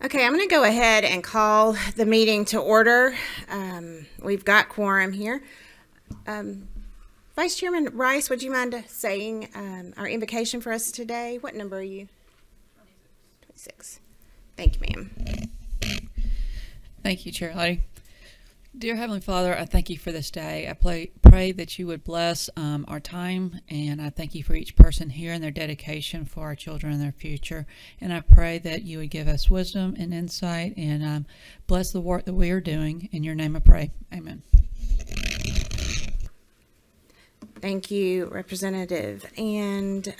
Okay, I'm going to go ahead and call the meeting to order. We've got quorum here. Vice Chairman Rice, would you mind saying our invocation for us today? What number are you? 26. Thank you, ma'am. Thank you, Chair Lady. Dear Heavenly Father, I thank you for this day. I pray that you would bless our time, and I thank you for each person here and their dedication for our children and their future. And I pray that you would give us wisdom and insight and bless the work that we are doing. In your name I pray. Amen. Thank you, Representative. And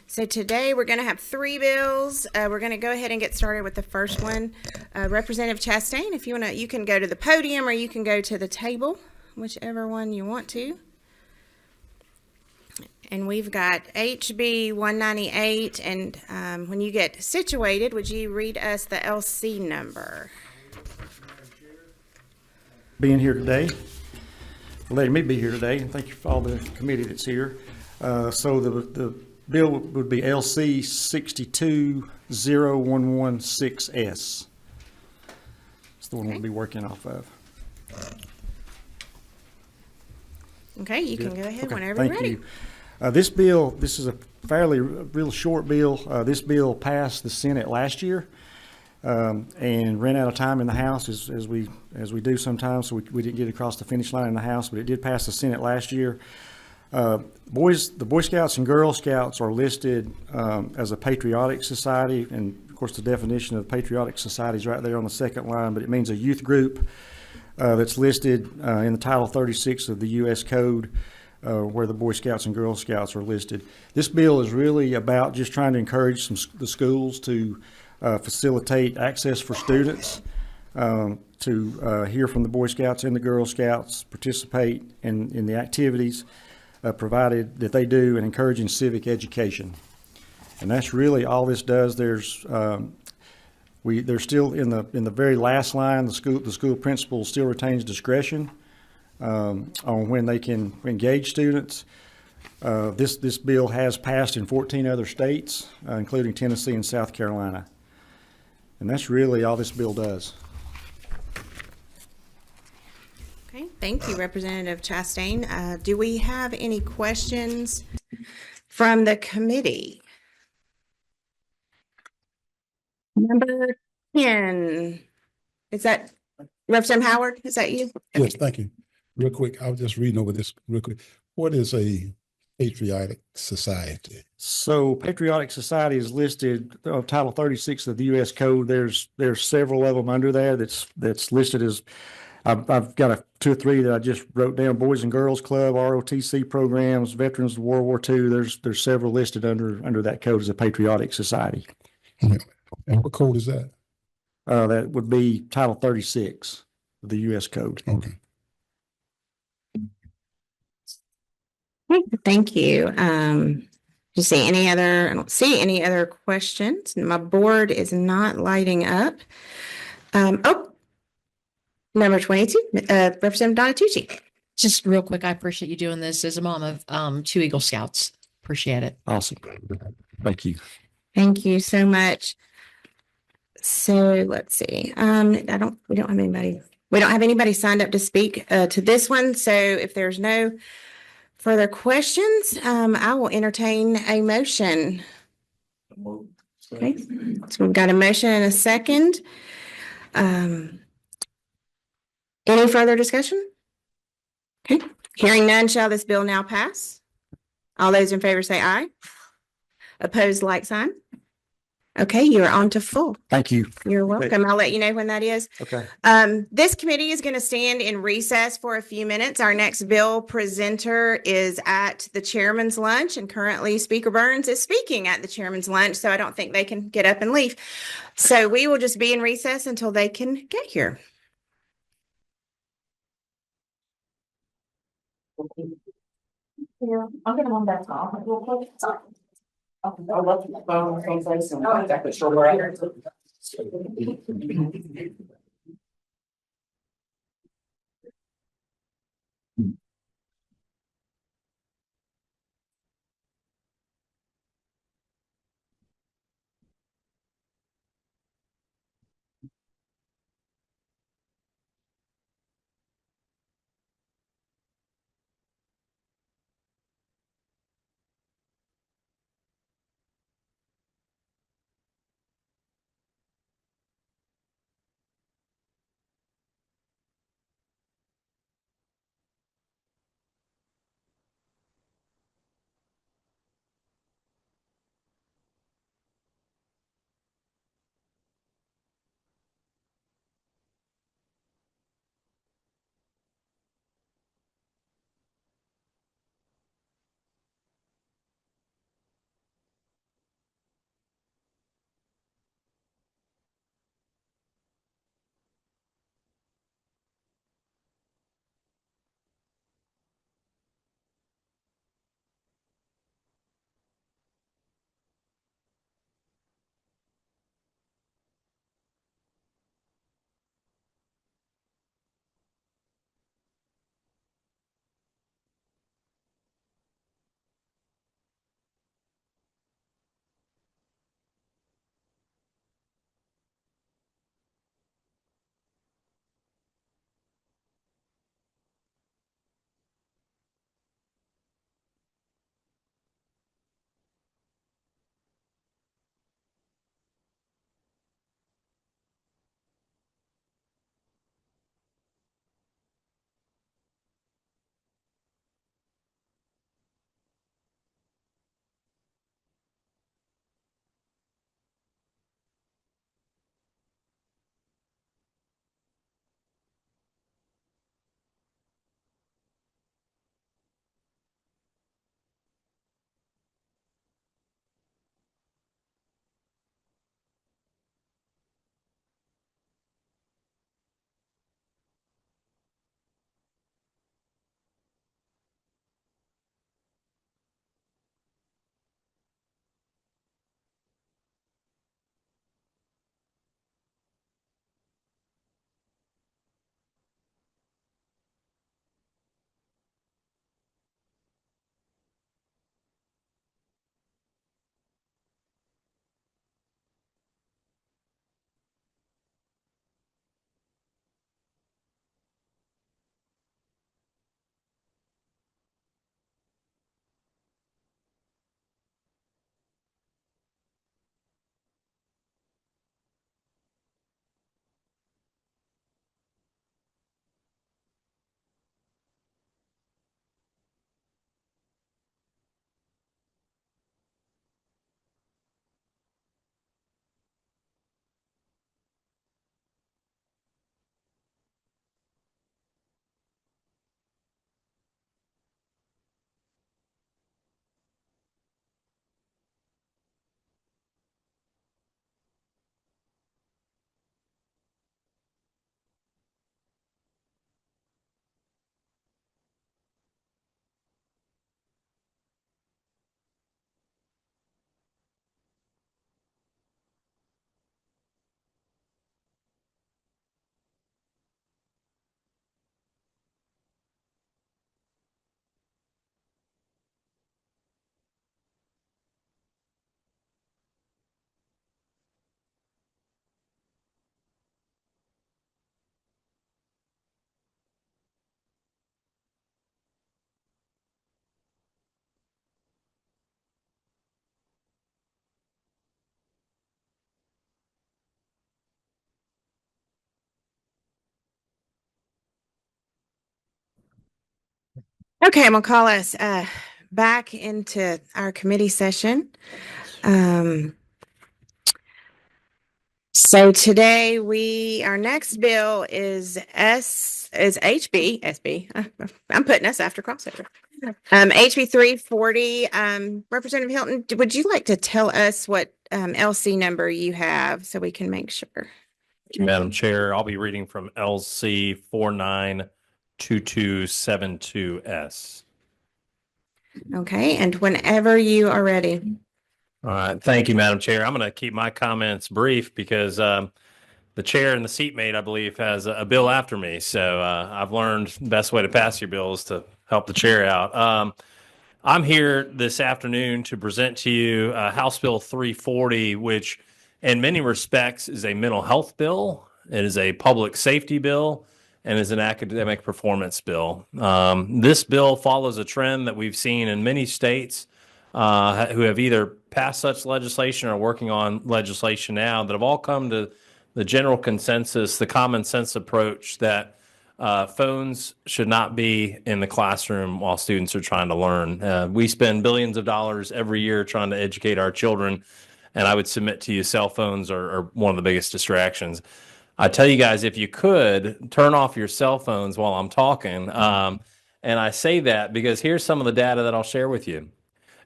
so today we're going to have three bills. We're going to go ahead and get started with the first one. Representative Chastain, if you want to, you can go to the podium or you can go to the table, whichever one you want to. And we've got HB 198. And when you get situated, would you read us the LC number? Being here today, for letting me be here today, and thank you for all the committee that's here. So the bill would be LC 62016S. It's the one we'll be working off of. Okay, you can go ahead whenever Thank you're ready. you. This is a real short bill. This bill passed the Senate last year and ran out of time in the House as we do sometimes, so we didn't get across the finish line in the House, but it did pass the Senate last year. The Boy Scouts and Girl Scouts are listed as a patriotic society, and of course the definition of patriotic society is right there on the second line, but it means a youth group that's listed in the Title 36 of the U.S. Code, where the Boy Scouts and Girl Scouts are listed. This bill is really about just trying to encourage the schools to facilitate access for students to hear from the Boy Scouts and the Girl Scouts, participate in the activities provided that they do, and encouraging civic education. And that's really all this does. They're still in the very last line. The school principal still retains discretion on when they can engage students. This bill has passed in 14 other states, including Tennessee and South Carolina. And that's really all this bill does. Okay, thank you, Representative Chastain. Do we have any questions from the committee? Number 10. Is that Representative Howard? Is that you? Yes, thank you. Real quick, I was just reading over this real quick. What is a patriotic society? So Patriotic Society is listed Title 36 of the U.S. Code. There's several of them under there that's listed as. I've got two or three that I just wrote down: Boys and Girls Club, ROTC programs, Veterans of World War II. There's several listed under that code as a patriotic society. And what code is that? That would be Title 36 of the U.S. Code. Okay. Thank you. I don't see any other questions. My board is not lighting up. Number 22, Representative Donatucci. Just real quick, I appreciate you doing this as a mom of two Eagle Scouts. Appreciate it. Awesome. Thank you. Thank you so much. So let's see. We don't have anybody signed up to speak to this one. So if there's no further questions, I will entertain a motion. Okay, so we've got a motion and a second. Any further discussion? Okay, hearing none, shall this bill now pass? All those in favor say aye. Opposed, like sign. Okay, you're on to full. Thank you. You're welcome. I'll let you know when that is. Okay. This committee is going to stand in recess for a few minutes. Our next bill presenter is at the chairman's lunch, and currently Speaker Burns is speaking at the chairman's lunch, so I don't think they can get up and leave. So we will just be in recess until they can get here. Yeah, I'll get them on that call. Real quick. Sorry. I love the phone. Oh, exactly. Sure. Right. Okay, I'm gonna call us back into our committee session. So today our next bill is HB. I'm putting us after crossover. HB 340. Representative Hilton, would you like to tell us what LC number you have so we can make sure? Thank you, Madam Chair. I'll be reading from LC 492272S. Okay, and whenever you are ready. All right. Thank you, Madam Chair. I'm going to keep my comments brief because the chair and the seatmate, I believe, has a bill after me. So I've learned the best way to pass your bill is to help the chair out. I'm here this afternoon to present to you House Bill 340, which in many respects is a mental health bill. It is a public safety bill and is an academic performance bill. This bill follows a trend that we've seen in many states who have either passed such legislation or working on legislation now that have all come to the general consensus, the common sense approach that phones should not be in the classroom while students are trying to learn. We spend billions of dollars every year trying to educate our children, and I would submit to you cell phones are one of the biggest distractions. I tell you guys, if you could, turn off your cell phones while I'm talking. And I say that because here's some of the data that I'll share with you.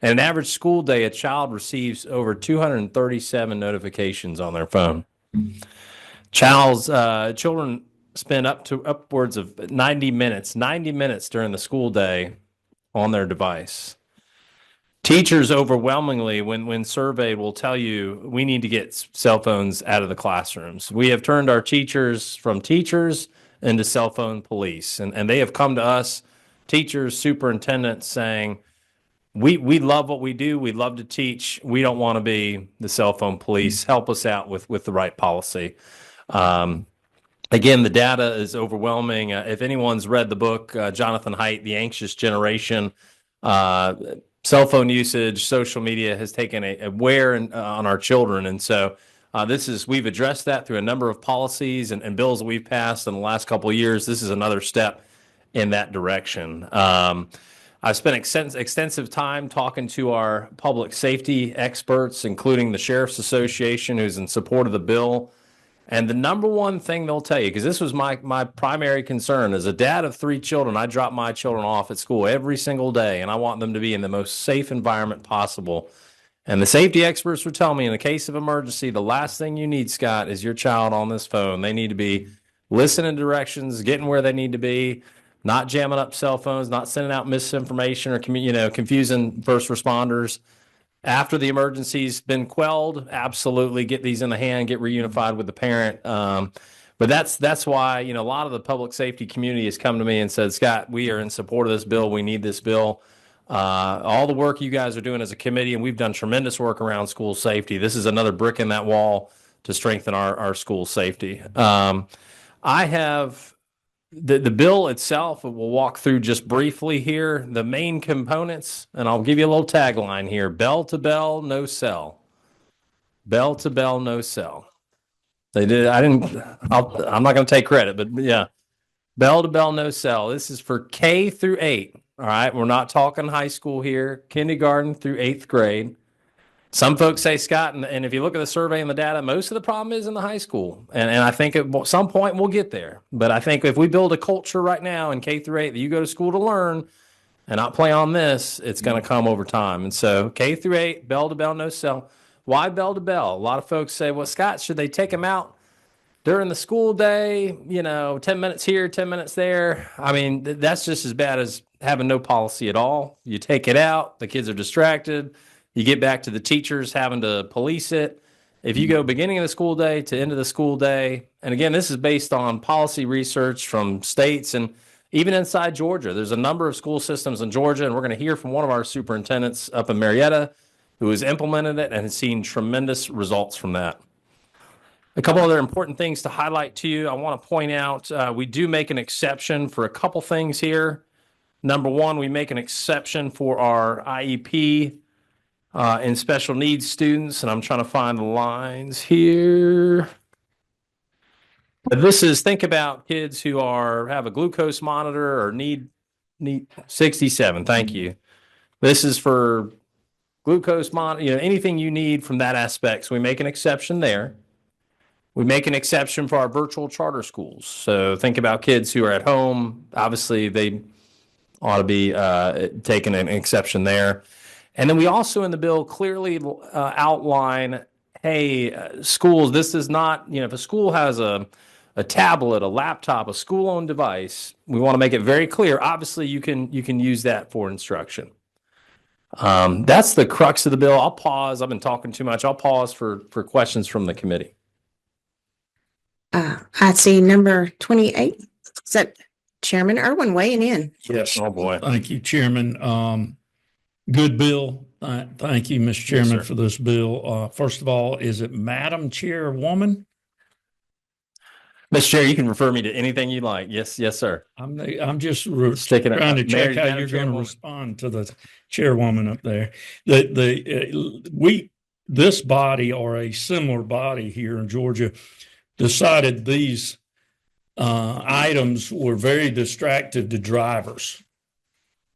In an average school day, a child receives over 237 notifications on their phone. Children spend upwards of 90 minutes during the school day on their device. Teachers overwhelmingly, when surveyed, will tell you we need to get cell phones out of the classrooms. We have turned our teachers from teachers into cell phone police. And they have come to us, teachers, superintendents, saying, we love what we do. We love to teach. We don't want to be the cell phone police. Help us out with the right policy. Again, the data is overwhelming. If anyone's read the book, Jonathan Haidt, The Anxious Generation, cell phone usage, social media has taken a wear on our children. And so we've addressed that through a number of policies and bills that we've passed in the last couple of years. This is another step in that direction. I've spent extensive time talking to our public safety experts, including the Sheriff's Association, who's in support of the bill. And the number one thing they'll tell you, because this was my primary concern, as a dad of 3 children, I drop my children off at school every single day, and I want them to be in the most safe environment possible. And the safety experts were telling me, in the case of emergency, the last thing you need, Scott, is your child on this phone. They need to be listening to directions, getting where they need to be, not jamming up cell phones, not sending out misinformation or confusing first responders. After the emergency's been quelled, absolutely get these in the hand, get reunified with the parent. But that's why a lot of the public safety community has come to me and said, Scott, we are in support of this bill. We need this bill. All the work you guys are doing as a committee, and we've done tremendous work around school safety. This is another brick in that wall to strengthen our school safety. I have the bill itself, we'll walk through just briefly here. The main components, and I'll give you a little tagline here: bell to bell, no cell. Bell to bell, no cell. I'm not going to take credit, but yeah, bell to bell, no cell. This is for K through 8. All right, we're not talking high school here. Kindergarten through 8th grade. Some folks say, Scott, and if you look at the survey and the data, most of the problem is in the high school. And I think at some point we'll get there. But I think if we build a culture right now in K through 8 that you go to school to learn and not play on this, it's going to come over time. And so K through 8, bell to bell, no cell. Why bell to bell? A lot of folks say, well, Scott, should they take them out during the school day? 10 minutes here, 10 minutes there. I mean, that's just as bad as having no policy at all. You take it out, the kids are distracted. You get back to the teachers having to police it. If you go beginning of the school day to end of the school day, and again, this is based on policy research from states and even inside Georgia. There's a number of school systems in Georgia, and we're going to hear from one of our superintendents up in Marietta who has implemented it and has seen tremendous results from that. A couple other important things to highlight to you. I want to point out we do make an exception for a couple things here. Number one, we make an exception for our IEP and special needs students, and I'm trying to find the lines here. But think about kids who have a glucose monitor or need need 67. Thank you. This is for glucose anything you need from that aspect. So we make an exception there. We make an exception for our virtual charter schools. So think about kids who are at home. Obviously, they ought to be taking an exception there. And then we also in the bill clearly outline, hey, schools, this is not, if a school has a tablet, a laptop, a school-owned device, we want to make it very clear. Obviously, you can use that for instruction. That's the crux of the bill. I'll pause. I've been talking too much. I'll pause for questions from the committee. I see number 28. Is that Chairman Irwin weighing in? Yes. Oh, boy. Thank you, Chairman. Good bill. Thank you, Mr. Chairman, sir. for this bill. First of all, is it Madam Chairwoman? Mr. Chair, you can refer me to anything you like. Yes, sir. I'm just Sticking it trying to up. check Mayor, how Madam you're going to Chairwoman. respond to the chairwoman up there. This body or a similar body here in Georgia decided these items were very distracted to drivers.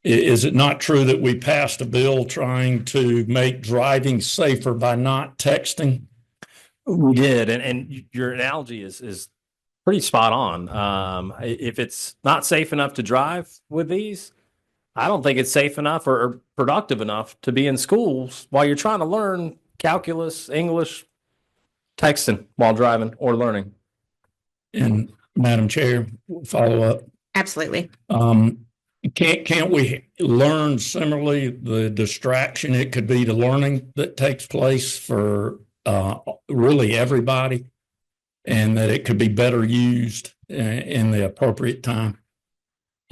Is it not true that we passed a bill trying to make driving safer by not texting? We did, and your analogy is pretty spot on. If it's not safe enough to drive with these, I don't think it's safe enough or productive enough to be in schools while you're trying to learn calculus, English, texting while driving or learning. And Madam Chair, follow up. Absolutely. Can't we learn similarly the distraction it could be to learning that takes place for really everybody, and that it could be better used in the appropriate time?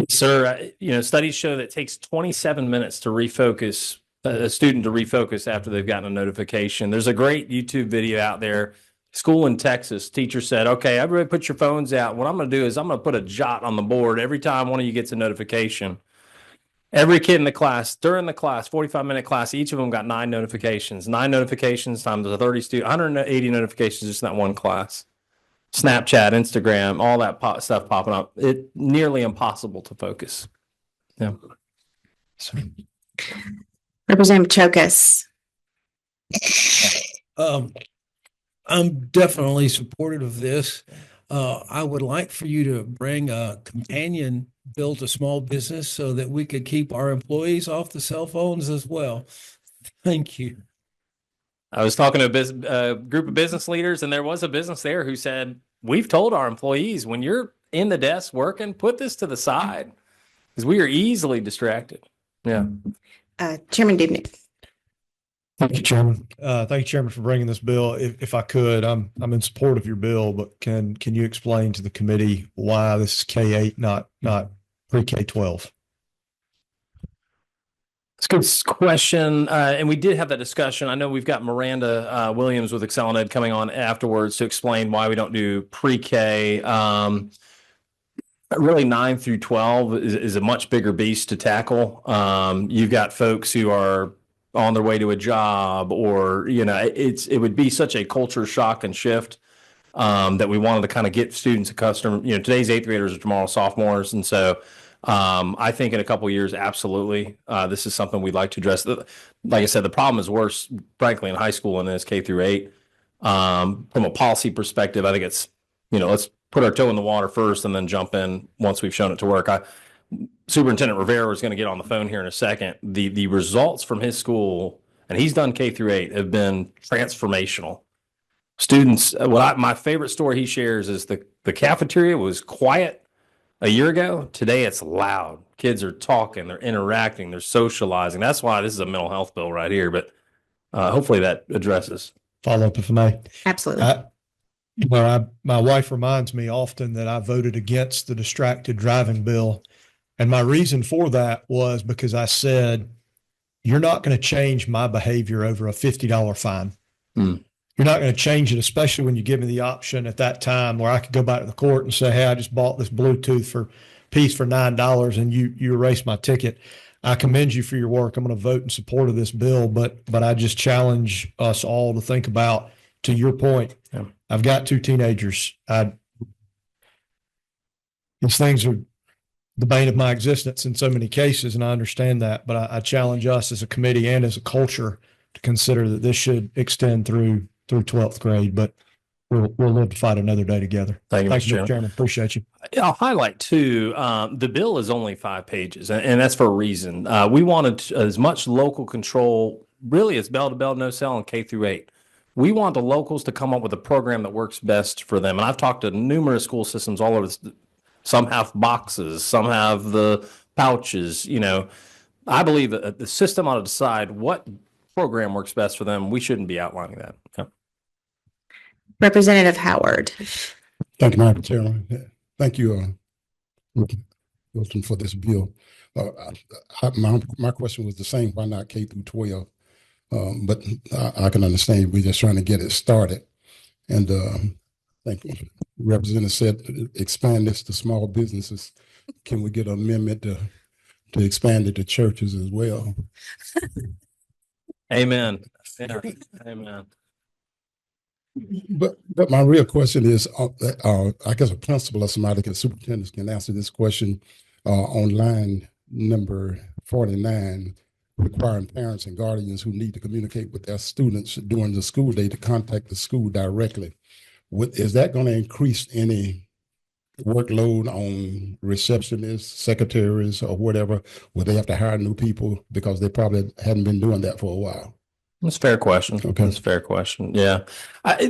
Sir, studies show that it takes 27 minutes to refocus a student to refocus after they've gotten a notification. There's a great YouTube video out there. School in Texas, teacher said, okay, everybody put your phones out. What I'm going to do is I'm going to put a jot on the board every time one of you gets a notification. Every kid in the class, during the class, 45-minute class, each of them got 9 notifications. 9 notifications times the 30 students, 180 notifications just in that one class. Snapchat, Instagram, all that stuff popping up. It's nearly impossible to focus. Yeah. Representative Chokas. I'm definitely supportive of this. I would like for you to bring a companion bill to small business so that we could keep our employees off the cell phones as well. Thank you. I was talking to a group of business leaders, and there was a business there who said, we've told our employees, when you're in the desk working, put this to the side because we are easily distracted. Yeah. Chairman Dubnik. Thank you, Chairman. Thank you, Chairman, for bringing this bill. If I could, I'm in support of your bill, but can you explain to the committee why this is K-8, not pre-K-12? It's a good question. And we did have that discussion. I know we've got Miranda Williams with Excel and Ed coming on afterwards to explain why we don't do pre-K. Really 9 through 12 is a much bigger beast to tackle. You've got folks who are on their way to a job, or it would be such a culture shock and shift that we wanted to kind of get students accustomed. Today's 8th graders are tomorrow's sophomores, and so I think in a couple of years, absolutely, this is something we'd like to address. Like I said, the problem is worse, frankly, in high school than it is K through 8. From a policy perspective, I think it's let's put our toe in the water first and then jump in once we've shown it to work. Superintendent Rivera is going to get on the phone here in a second. The results from his school, and he's done K through 8, have been transformational. Students, my favorite story he shares is the cafeteria was quiet a year ago. Today it's loud. Kids are talking, they're interacting, they're socializing. That's why this is a mental health bill right here. But hopefully that addresses. Follow up if I may. Absolutely. My wife reminds me often that I voted against the distracted driving bill. And my reason for that was because I said, you're not going to change my behavior over a $50 fine. You're not going to change it, especially when you give me the option at that time where I could go back to the court and say, hey, I just bought this Bluetooth piece for $9 and you erased my ticket. I commend you for your work. I'm going to vote in support of this bill, but I just challenge us all to think about, to your point, I've got 2 teenagers. These things are the bane of my existence in so many cases, and I understand that. But I challenge us as a committee and as a culture to consider that this should extend through 12th grade. But we'll live to fight another day together. Thank you, Thank Mr. you, Mr. Chairman. Chairman. Appreciate you. I'll highlight too, the bill is only 5 pages, and that's for a reason. We wanted as much local control, really it's bell to bell, no cell, and K through 8. We want the locals to come up with a program that works best for them. And I've talked to numerous school systems all over. Some have boxes, some have the pouches. I believe that the system ought to decide what program works best for them. We shouldn't be outlining that. Yeah. Representative Howard. Thank you, Madam Chairman. Thank you, Wilson, for this bill. My question was the same. Why not K through 12? But I can understand we're just trying to get it started. And I think Representative said expand this to small businesses. Can we get an amendment to expand it to churches as well? Amen. Yeah. Amen. But my real question is, I guess a principal or somebody, superintendents can answer this question on line number 49, requiring parents and guardians who need to communicate with their students during the school day to contact the school directly. Is that going to increase any workload on receptionists, secretaries, or whatever? Will they have to hire new people because they probably hadn't been doing that for a while? That's a fair question. Okay. That's a fair question. Yeah.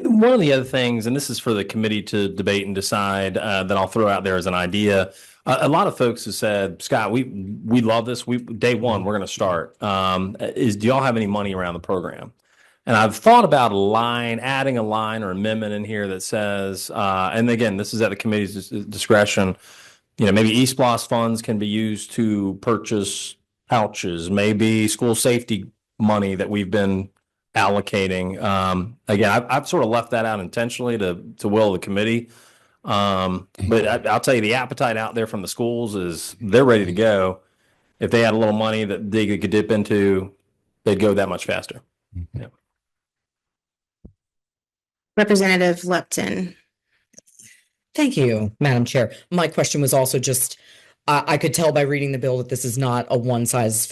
One of the other things, and this is for the committee to debate and decide, that I'll throw out there as an idea. A lot of folks have said, Scott, we love this. Day one, we're going to start. Do y'all have any money around the program? And I've thought about adding a line or amendment in here that says, and again, this is at the committee's discretion, maybe East Plus funds can be used to purchase pouches, maybe school safety money that we've been allocating. Again, I've sort of left that out intentionally to will the committee. But I'll tell you, the appetite out there from the schools is they're ready to go. If they had a little money that they could dip into, they'd go that much faster. Yeah. Representative Lupton. Thank you, Madam Chair. My question was also just, I could tell by reading the bill that this is not a one size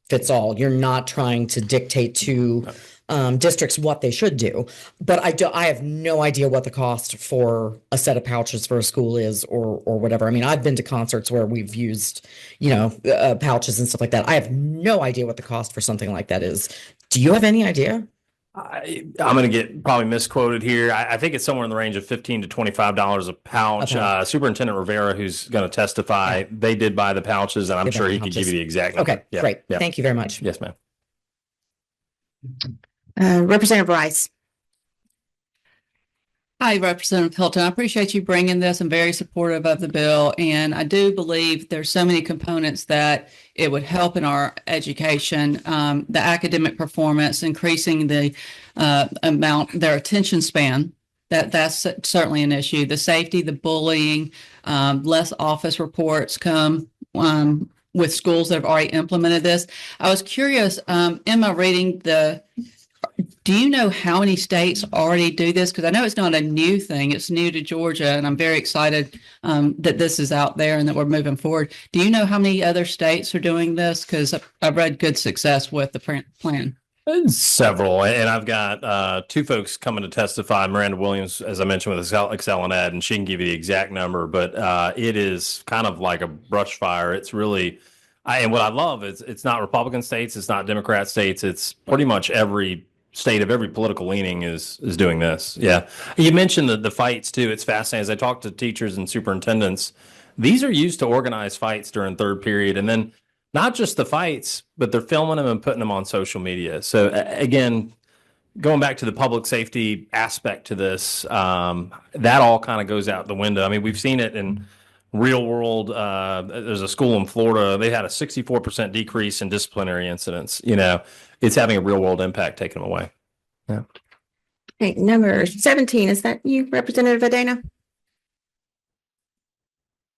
fits all. You're not trying to dictate to districts what they should do. But I have no idea what the cost for a set of pouches for a school is or whatever. I mean, I've been to concerts where we've used, pouches and stuff like that. I have no idea what the cost for something like that is. Do you have any idea? I'm going to get probably misquoted here. I think it's somewhere in the range of $15 to $25 a pouch. Okay. Superintendent Rivera, who's going to testify, they did buy the pouches, and I'm sure he could give you the exact number. Okay, great. Yeah. Thank you very much. Yes, ma'am. Representative Rice. Hi, Representative Hilton. I appreciate you bringing this. I'm very supportive of the bill, and I do believe there's so many components that it would help in our education, the academic performance, increasing the their attention span. That's certainly an issue. The safety, the bullying, less office reports come with schools that have already implemented this. I was curious, in my reading, do you know how many states already do this? Because I know it's not a new thing. It's new to Georgia, and I'm very excited that this is out there and that we're moving forward. Do you know how many other states are doing this? Because I've read good success with the plan. Several, and I've got two folks coming to testify. Miranda Williams, as I mentioned, with Excel and Ed, and she can give you the exact number, but it is kind of like a brush fire. It's really, and what I love is it's not Republican states, it's not Democrat states, it's pretty much every state of every political leaning is doing this. Yeah. You mentioned the fights too. It's fascinating. As I talk to teachers and superintendents, these are used to organize fights during third period. And then not just the fights, but they're filming them and putting them on social media. So again, going back to the public safety aspect to this, that all kind of goes out the window. I mean, we've seen it in real world. There's a school in Florida. They had a 64% decrease in disciplinary incidents. It's having a real world impact taking them away. Yeah. Okay, number 17, is that you, Representative Adena?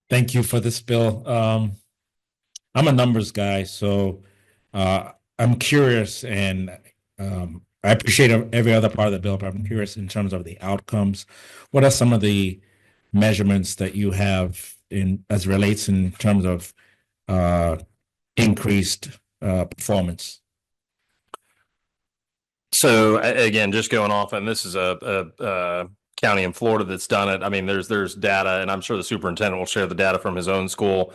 Thank you for this bill. I'm a numbers guy, so I'm curious, and I appreciate every other part of the bill, but I'm curious in terms of the outcomes. What are some of the measurements that you have in as relates in terms of increased performance? So again, just going off, and this is a county in Florida that's done it. I mean, there's data, and I'm sure the superintendent will share the data from his own school.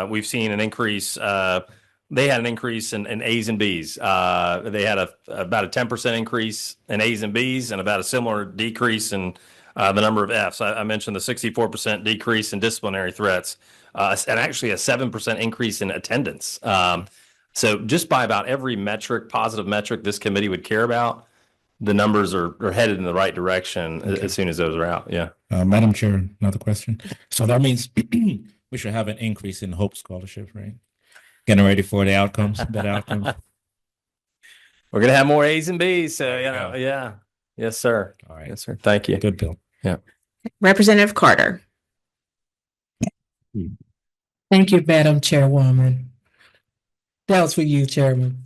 We've seen an increase. They had an increase in A's and B's. They had about a 10% increase in A's and B's, and about a similar decrease in the number of F's. I mentioned the 64% decrease in disciplinary threats, and actually a 7% increase in attendance. So just by about every metric, positive metric this committee would care about, the numbers are headed in the right direction as soon as those are out. Yeah. Madam Chair, another question. So that means we should have an increase in Hope Scholarship, right? Getting ready for the outcomes, better outcomes. We're going to have more A's and B's. So, go. yeah. Yes, sir. All right. Yes, sir. Thank you. Good, Bill. Yeah. Representative Carter. Thank you, Madam Chairwoman. That was for you, Chairman.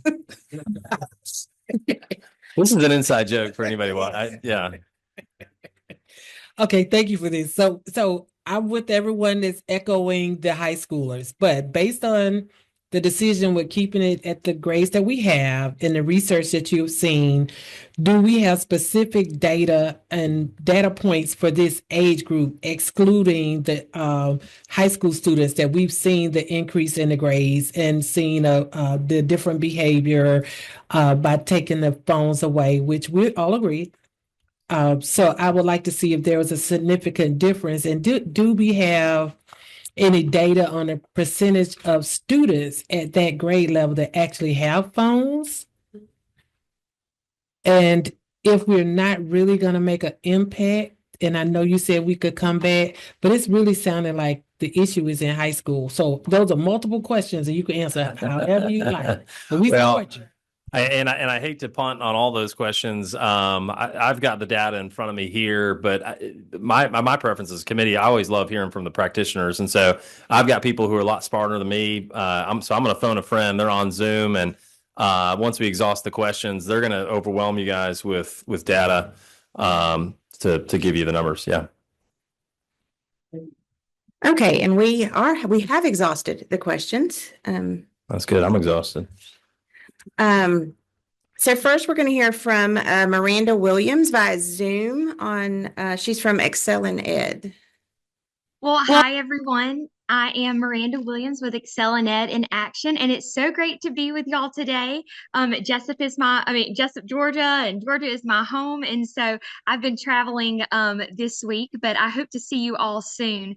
This is an inside joke for anybody. Yeah. Okay, thank you for this. So I'm with everyone that's echoing the high schoolers, but based on the decision with keeping it at the grades that we have and the research that you've seen, do we have specific data and data points for this age group, excluding the high school students that we've seen the increase in the grades and seen the different behavior by taking the phones away, which we all agree. So I would like to see if there was a significant difference. And do we have any data on the percentage of students at that grade level that actually have phones? And if we're not really going to make an impact, and I know you said we could come back, but it's really sounding like the issue is in high school. So those are multiple questions, and you can answer however you like. But we support you. I hate to punt on all those questions. I've got the data in front of me here, but my preference as a committee, I always love hearing from the practitioners. And so I've got people who are a lot smarter than me. I'm going to phone a friend. They're on Zoom, and once we exhaust the questions, they're going to overwhelm you guys with data to give you the numbers. Yeah. Okay, and we have exhausted the questions. That's good. I'm exhausted. So first we're going to hear from Miranda Williams via Zoom she's from Excel and Ed. Well, hi everyone. I am Miranda Williams with Excel and Ed in Action, and it's so great to be with y'all today. Jessup, Georgia, and Georgia is my home, and so I've been traveling this week, but I hope to see you all soon.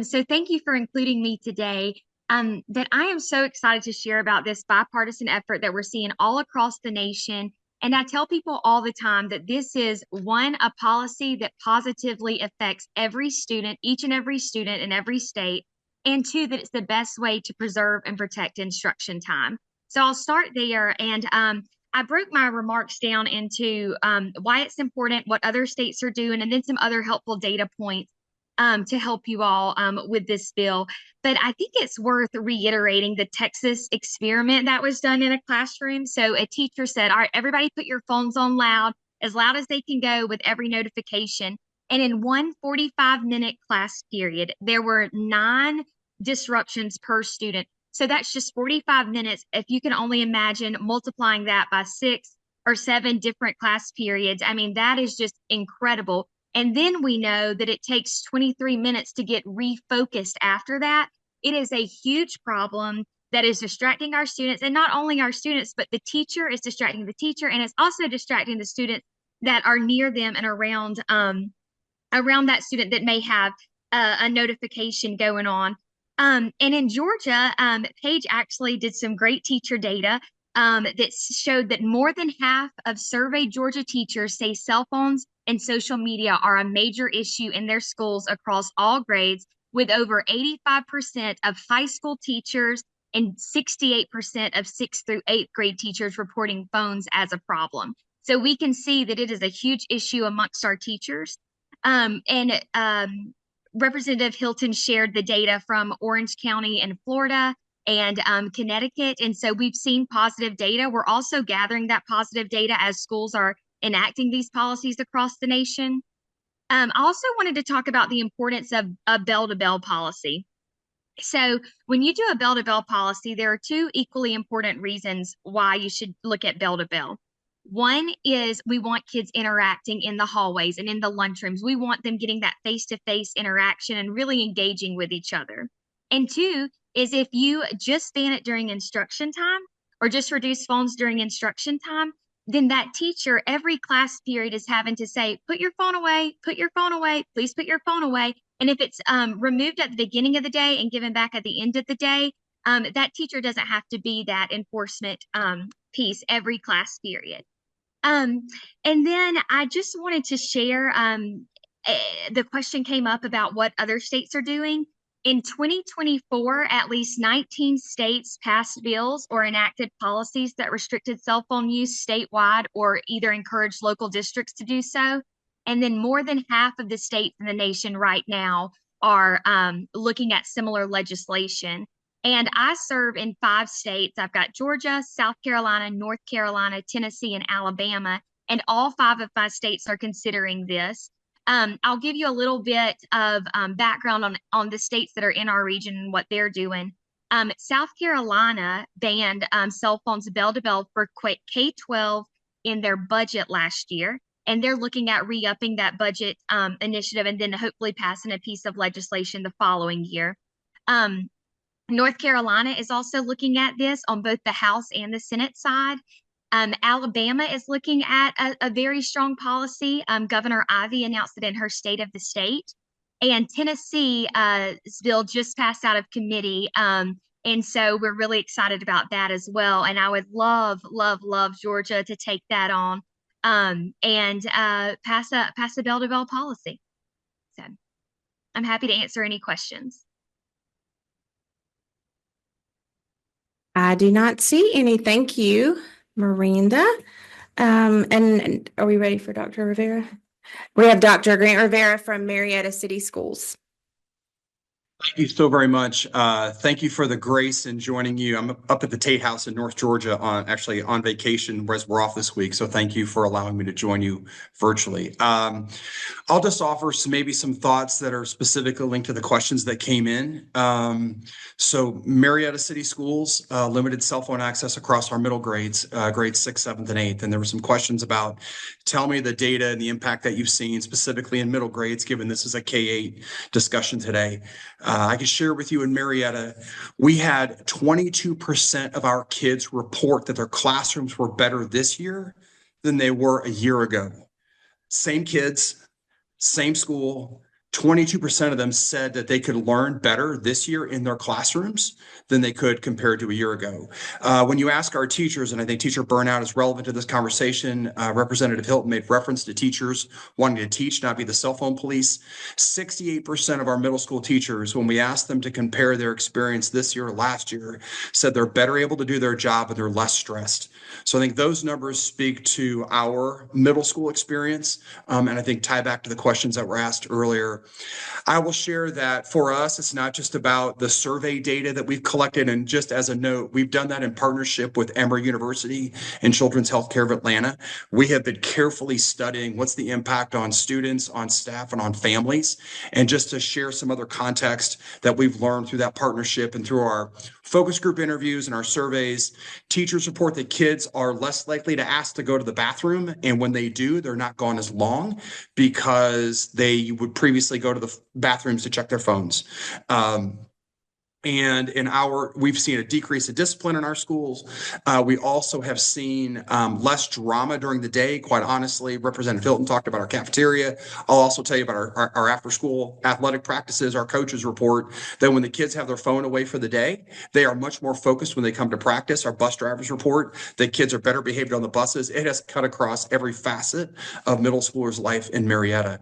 So thank you for including me today. That I am so excited to share about this bipartisan effort that we're seeing all across the nation. And I tell people all the time that this is a policy that positively affects every student, each and every student in every state, and two, that it's the best way to preserve and protect instruction time. So I'll start there. And I broke my remarks down into why it's important, what other states are doing, and then some other helpful data points to help you all with this bill. But I think it's worth reiterating the Texas experiment that was done in a classroom. So a teacher said, all right, everybody put your phones on loud as they can go with every notification. And in one 45-minute class period, there were 9 disruptions per student. So that's just 45 minutes. If you can only imagine multiplying that by 6 or 7 different class periods, I mean, that is just incredible. And then we know that it takes 23 minutes to get refocused after that. It is a huge problem that is distracting our students, and not only our students, but the teacher is distracting the teacher, and it's also distracting the students that are near them and around that student that may have a notification going on. And in Georgia, Paige actually did some great teacher data that showed that more than half of surveyed Georgia teachers say cell phones and social media are a major issue in their schools across all grades, with over 85% of high school teachers and 68% of 6th through 8th grade teachers reporting phones as a problem. So we can see that it is a huge issue amongst our teachers. Representative Hilton shared the data from Orange County in Florida and Connecticut. And so we've seen positive data. We're also gathering that positive data as schools are enacting these policies across the nation. I also wanted to talk about the importance of a bell-to-bell policy. So when you do a bell-to-bell policy, there are two equally important reasons why you should look at bell-to-bell. One is we want kids interacting in the hallways and in the lunchrooms. We want them getting that face-to-face interaction and really engaging with each other. And two is if you just ban it during instruction time or just reduce phones during instruction time, then that teacher every class period is having to say, put your phone away, please put your phone away. And if it's removed at the beginning of the day and given back at the end of the day, that teacher doesn't have to be that enforcement piece every class period. And then I just wanted to share, the question came up about what other states are doing. In 2024, at least 19 states passed bills or enacted policies that restricted cell phone use statewide or either encouraged local districts to do so. And then more than half of the states in the nation right now are looking at similar legislation. And I serve in 5 states. I've got Georgia, South Carolina, North Carolina, Tennessee, and Alabama. And all 5 of my states are considering this. I'll give you a little bit of background on the states that are in our region and what they're doing. South Carolina banned cell phones bell-to-bell for K-12 in their budget last year. And they're looking at re-upping that budget initiative and then hopefully passing a piece of legislation the following year. North Carolina is also looking at this on both the House and the Senate side. Alabama is looking at a very strong policy. Governor Ivey announced it in her State of the State. And Tennessee's bill just passed out of committee. And so we're really excited about that as well. And I would love Georgia to take that on and pass a bell-to-bell policy. So I'm happy to answer any questions. I do not see any. Thank you, Miranda. And are we ready for Dr. Rivera? We have Dr. Grant Rivera from Marietta City Schools. Thank you so very much. Thank you for the grace in joining you. I'm up at the Tate House in North Georgia actually on vacation, whereas we're off this week. So thank you for allowing me to join you virtually. I'll just offer maybe some thoughts that are specifically linked to the questions that came in. So Marietta City Schools, limited cell phone access across our middle grades, grades 6th, 7th, and 8th. And there were some questions about, tell me the data and the impact that you've seen specifically in middle grades, given this is a K-8 discussion today. I can share with you in Marietta, we had 22% of our kids report that their classrooms were better this year than they were a year ago. Same kids, same school, 22% of them said that they could learn better this year in their classrooms than they could compared to a year ago. When you ask our teachers, and I think teacher burnout is relevant to this conversation, Representative Hilton made reference to teachers wanting to teach, not be the cell phone police. 68% of our middle school teachers, when we asked them to compare their experience this year or last year, said they're better able to do their job and they're less stressed. So I think those numbers speak to our middle school experience, and I think tie back to the questions that were asked earlier. I will share that for us, it's not just about the survey data that we've collected. And just as a note, we've done that in partnership with Emory University and Children's Healthcare of Atlanta. We have been carefully studying what's the impact on students, on staff, and on families. And just to share some other context that we've learned through that partnership and through our focus group interviews and our surveys, teachers report that kids are less likely to ask to go to the bathroom. And when they do, they're not gone as long because they would previously go to the bathrooms to check their phones. And we've seen a decrease of discipline in our schools. We also have seen less drama during the day. Quite honestly, Representative Hilton talked about our cafeteria. I'll also tell you about our after-school athletic practices. Our coaches report that when the kids have their phone away for the day, they are much more focused when they come to practice. Our bus drivers report that kids are better behaved on the buses. It has cut across every facet of middle schoolers' life in Marietta.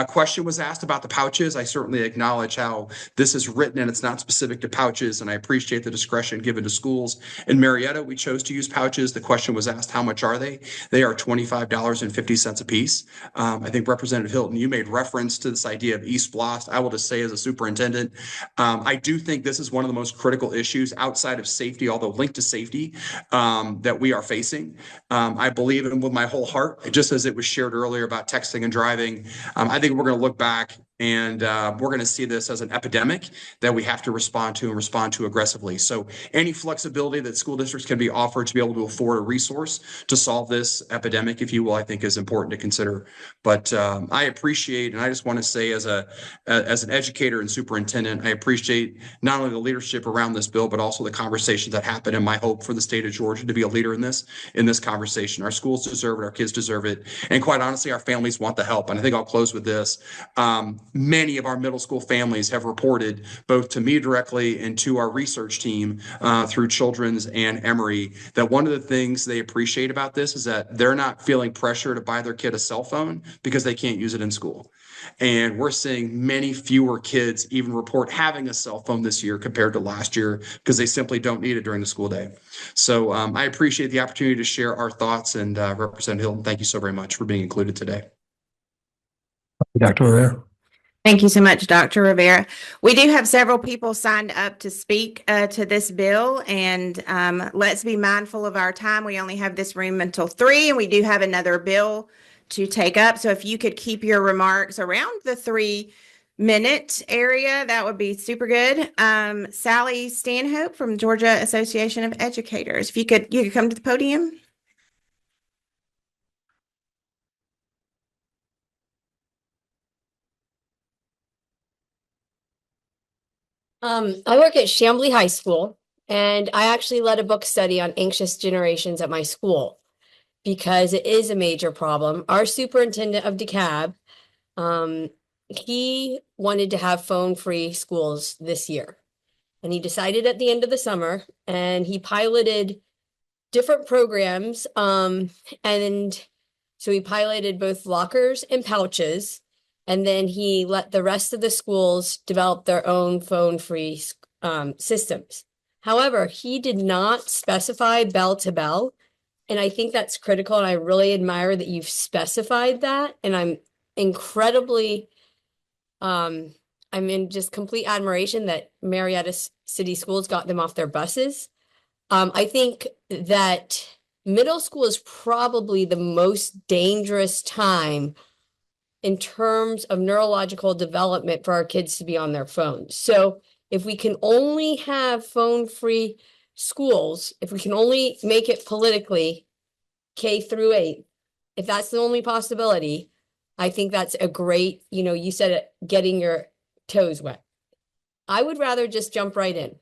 Question was asked about the pouches. I certainly acknowledge how this is written and it's not specific specific to pouches, and I appreciate the discretion given to schools. In Marietta, we chose to use pouches. The question was asked, how much are they? They are $25.50 a piece. I think Representative Hilton, you made reference to this idea of East Blast. I will just say as a superintendent, I do think this is one of the most critical issues outside of safety, although linked to safety, that we are facing. I believe in with my whole heart, just as it was shared earlier about texting and driving. I think we're going to look back and we're going to see this as an epidemic that we have to respond to and respond to aggressively. So any flexibility that school districts can be offered to be able to afford a resource to solve this epidemic, if you will, I think is important to consider. But I appreciate, and I just want to say as an educator and superintendent, I appreciate not only the leadership around this bill, but also the conversations that happen, and my hope for the state of Georgia to be a leader in this conversation. Our schools deserve it. Our kids deserve it. And quite honestly, our families want the help. And I think I'll close with this. Many of our middle school families have reported both to me directly and to our research team through Children's and Emory that one of the things they appreciate about this is that they're not feeling pressure to buy their kid a cell phone because they can't use it in school. And we're seeing many fewer kids even report having a cell phone this year compared to last year because they simply don't need it during the school day. So I appreciate the opportunity to share our thoughts, and Representative Hilton, thank you so very much for being included today. Dr. Rivera. Thank you so much, Dr. Rivera. We do have several people signed up to speak to this bill, and let's be mindful of our time. We only have this room until 3, and we do have another bill to take up. So if you could keep your remarks around the 3-minute area, that would be super good. Sally Stanhope from Georgia Association of Educators. If you could come to the podium. I work at Chambly High School, and I actually led a book study on anxious generations at my school because it is a major problem. Our superintendent of DeKalb, he wanted to have phone-free schools this year, and he decided at the end of the summer, and he piloted different programs, and so he piloted both lockers and pouches. And then he let the rest of the schools develop their own phone-free systems. However, he did not specify bell to bell. And I think that's critical. And I really admire that you've specified that. And I'm incredibly, I'm in just complete admiration that Marietta City Schools got them off their buses. I think that middle school is probably the most dangerous time in terms of neurological development for our kids to be on their phones. So if we can only have phone-free schools, if we can only make it politically K-8, if that's the only possibility, I think that's a great, you said it, getting your toes wet. I would rather just jump right in.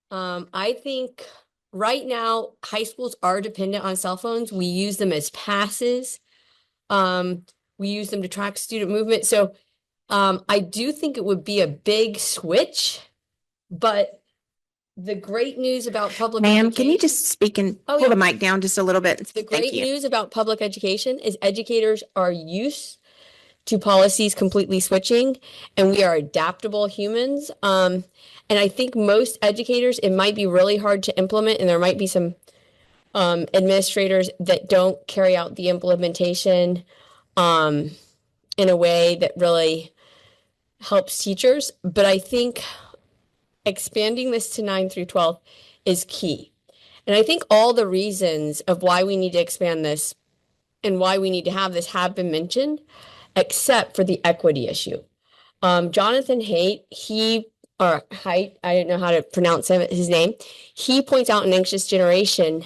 I think right now, high schools are dependent on cell phones. We use them as passes. We use them to track student movement. So I do think it would be a big switch, but the great news about public Ma'am, education. can you just speak and pull the mic down just a little bit? The great news about public education is educators are used to policies completely switching, and we are adaptable humans. And I think most educators, it might be really hard to implement, and there might be some administrators that don't carry out the implementation in a way that really helps teachers. But I think expanding this to 9 through 12 is key. And I think all the reasons of why we need to expand this and why we need to have this have been mentioned, except for the equity issue. Jonathan Haidt, I don't know how to pronounce his name. He points out in Anxious Generation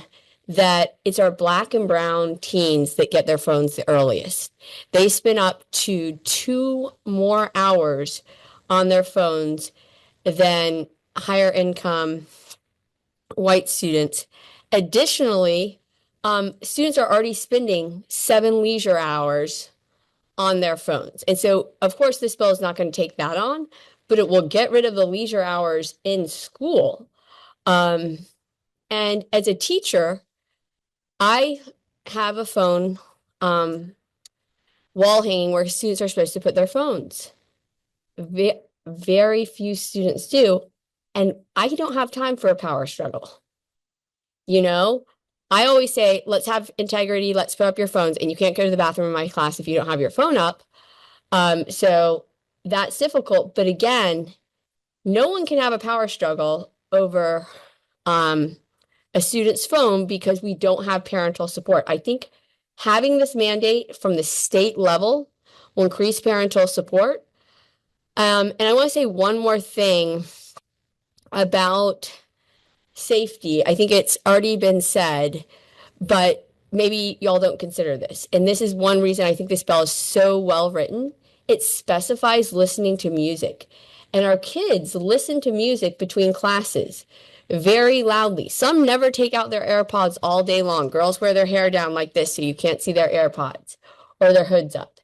that it's our Black and brown teens that get their phones the earliest. They spend up to 2 more hours on their phones than higher income white students. Additionally, students are already spending 7 leisure hours on their phones. And so, of course, this bill is not going to take that on, but it will get rid of the leisure hours in school. And as a teacher, I have a phone wall hanging where students are supposed to put their phones. Very few students do. And I don't have time for a power struggle. You know, I always say, let's have integrity, let's put up your phones, and you can't go to the bathroom in my class if you don't have your phone up. So that's difficult. But again, no one can have a power struggle over a student's phone because we don't have parental support. I think having this mandate from the state level will increase parental support. And I want to say one more thing about safety. I think it's already been said, but maybe y'all don't consider this. And this is one reason I think this bill is so well written. It specifies listening to music. And our kids listen to music between classes very loudly. Some never take out their AirPods all day long. Girls wear their hair down like this so you can't see their AirPods or their hoods up.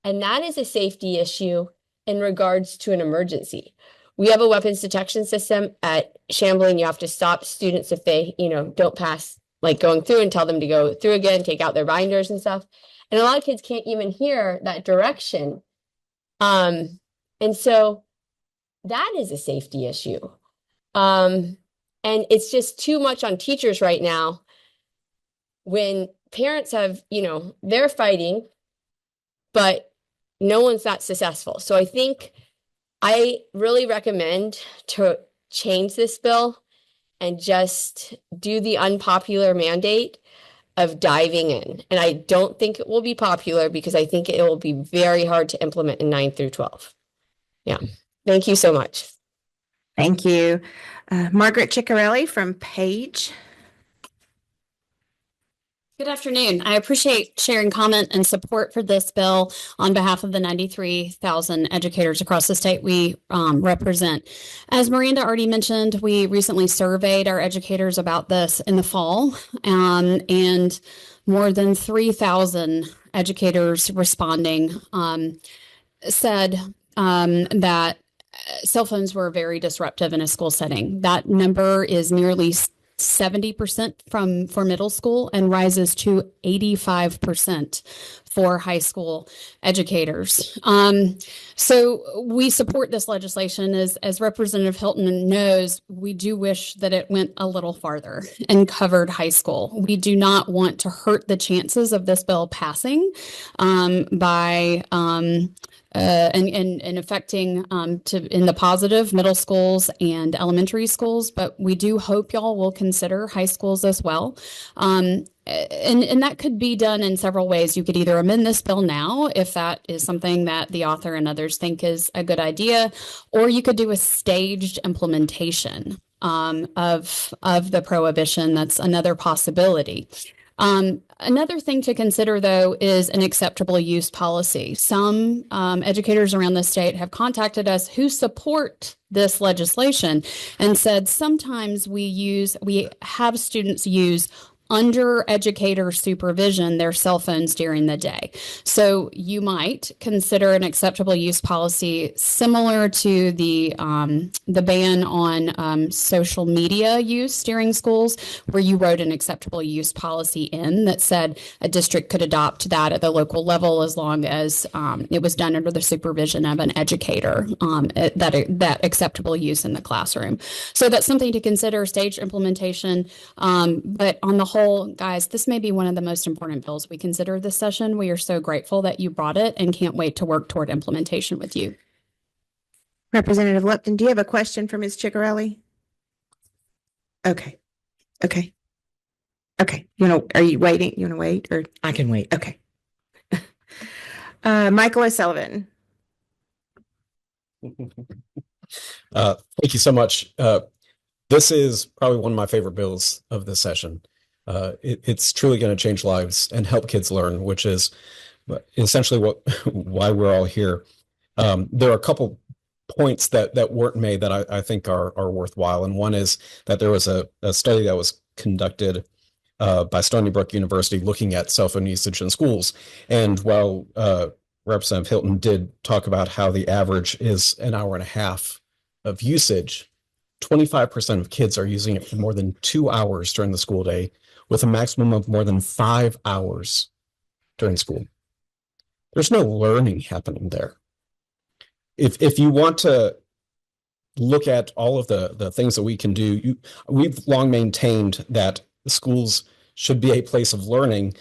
And that is a safety issue in regards to an emergency. We have a weapons detection system at Chamberlain. You have to stop students if they, don't pass, like going through, and tell them to go through again, take out their binders and stuff. And a lot of kids can't even hear that direction. And so that is a safety issue. And it's just too much on teachers right now when parents have, they're fighting, but no one's that successful. So I think I really recommend to change this bill and just do the unpopular mandate of diving in. And I don't think it will be popular because I think it will be very hard to implement in 9 through 12. Yeah. Thank you so much. Thank you. Margaret Ciccarelli from Page. Good afternoon. I appreciate sharing comment and support for this bill on behalf of the 93,000 educators across the state we represent. As Miranda already mentioned, we recently surveyed our educators about this in the fall, and more than 3,000 educators responding said that cell phones were very disruptive in a school setting. That number is nearly 70% for middle school and rises to 85% for high school educators. So we support this legislation. As Representative Hilton knows, we do wish that it went a little farther and covered high school. We do not want to hurt the chances of this bill passing by and affecting in the positive middle schools and elementary schools, but we do hope y'all will consider high schools as well. And that could be done in several ways. You could either amend this bill now, if that is something that the author and others think is a good idea, or you could do a staged implementation of the prohibition. That's another possibility. Another thing to consider, though, is an acceptable use policy. Some educators around the state have contacted us who support this legislation and said sometimes we have students use under educator supervision their cell phones during the day. So you might consider an acceptable use policy similar to the ban on social media use during schools, where you wrote an acceptable use policy in that said a district could adopt that at the local level as long as it was done under the supervision of an educator, that acceptable use in the classroom. So that's something to consider, staged implementation. But on the whole, guys, this may be one of the most important bills we consider this session. We are so grateful that you brought it and can't wait to work toward implementation with you. Representative Lupton, do you have a question for Ms. Ciccarelli? Okay. Are you waiting? You want to wait, or I can wait. Okay. Michael O'Sullivan. Thank you so much. This is probably one of my favorite bills of this session. It's truly going to change lives and help kids learn, which is essentially why we're all here. There are a couple points that weren't made that I think are worthwhile. And one is that there was a study that was conducted by Stony Brook University looking at cell phone usage in schools. And while Representative Hilton did talk about how the average is an hour and a half of usage, 25% of kids are using it for more than 2 hours during the school day, with a maximum of more than 5 hours during school. There's no learning happening there. If you want to look at all of the things that we can do, we've long maintained that schools should be a place of learning,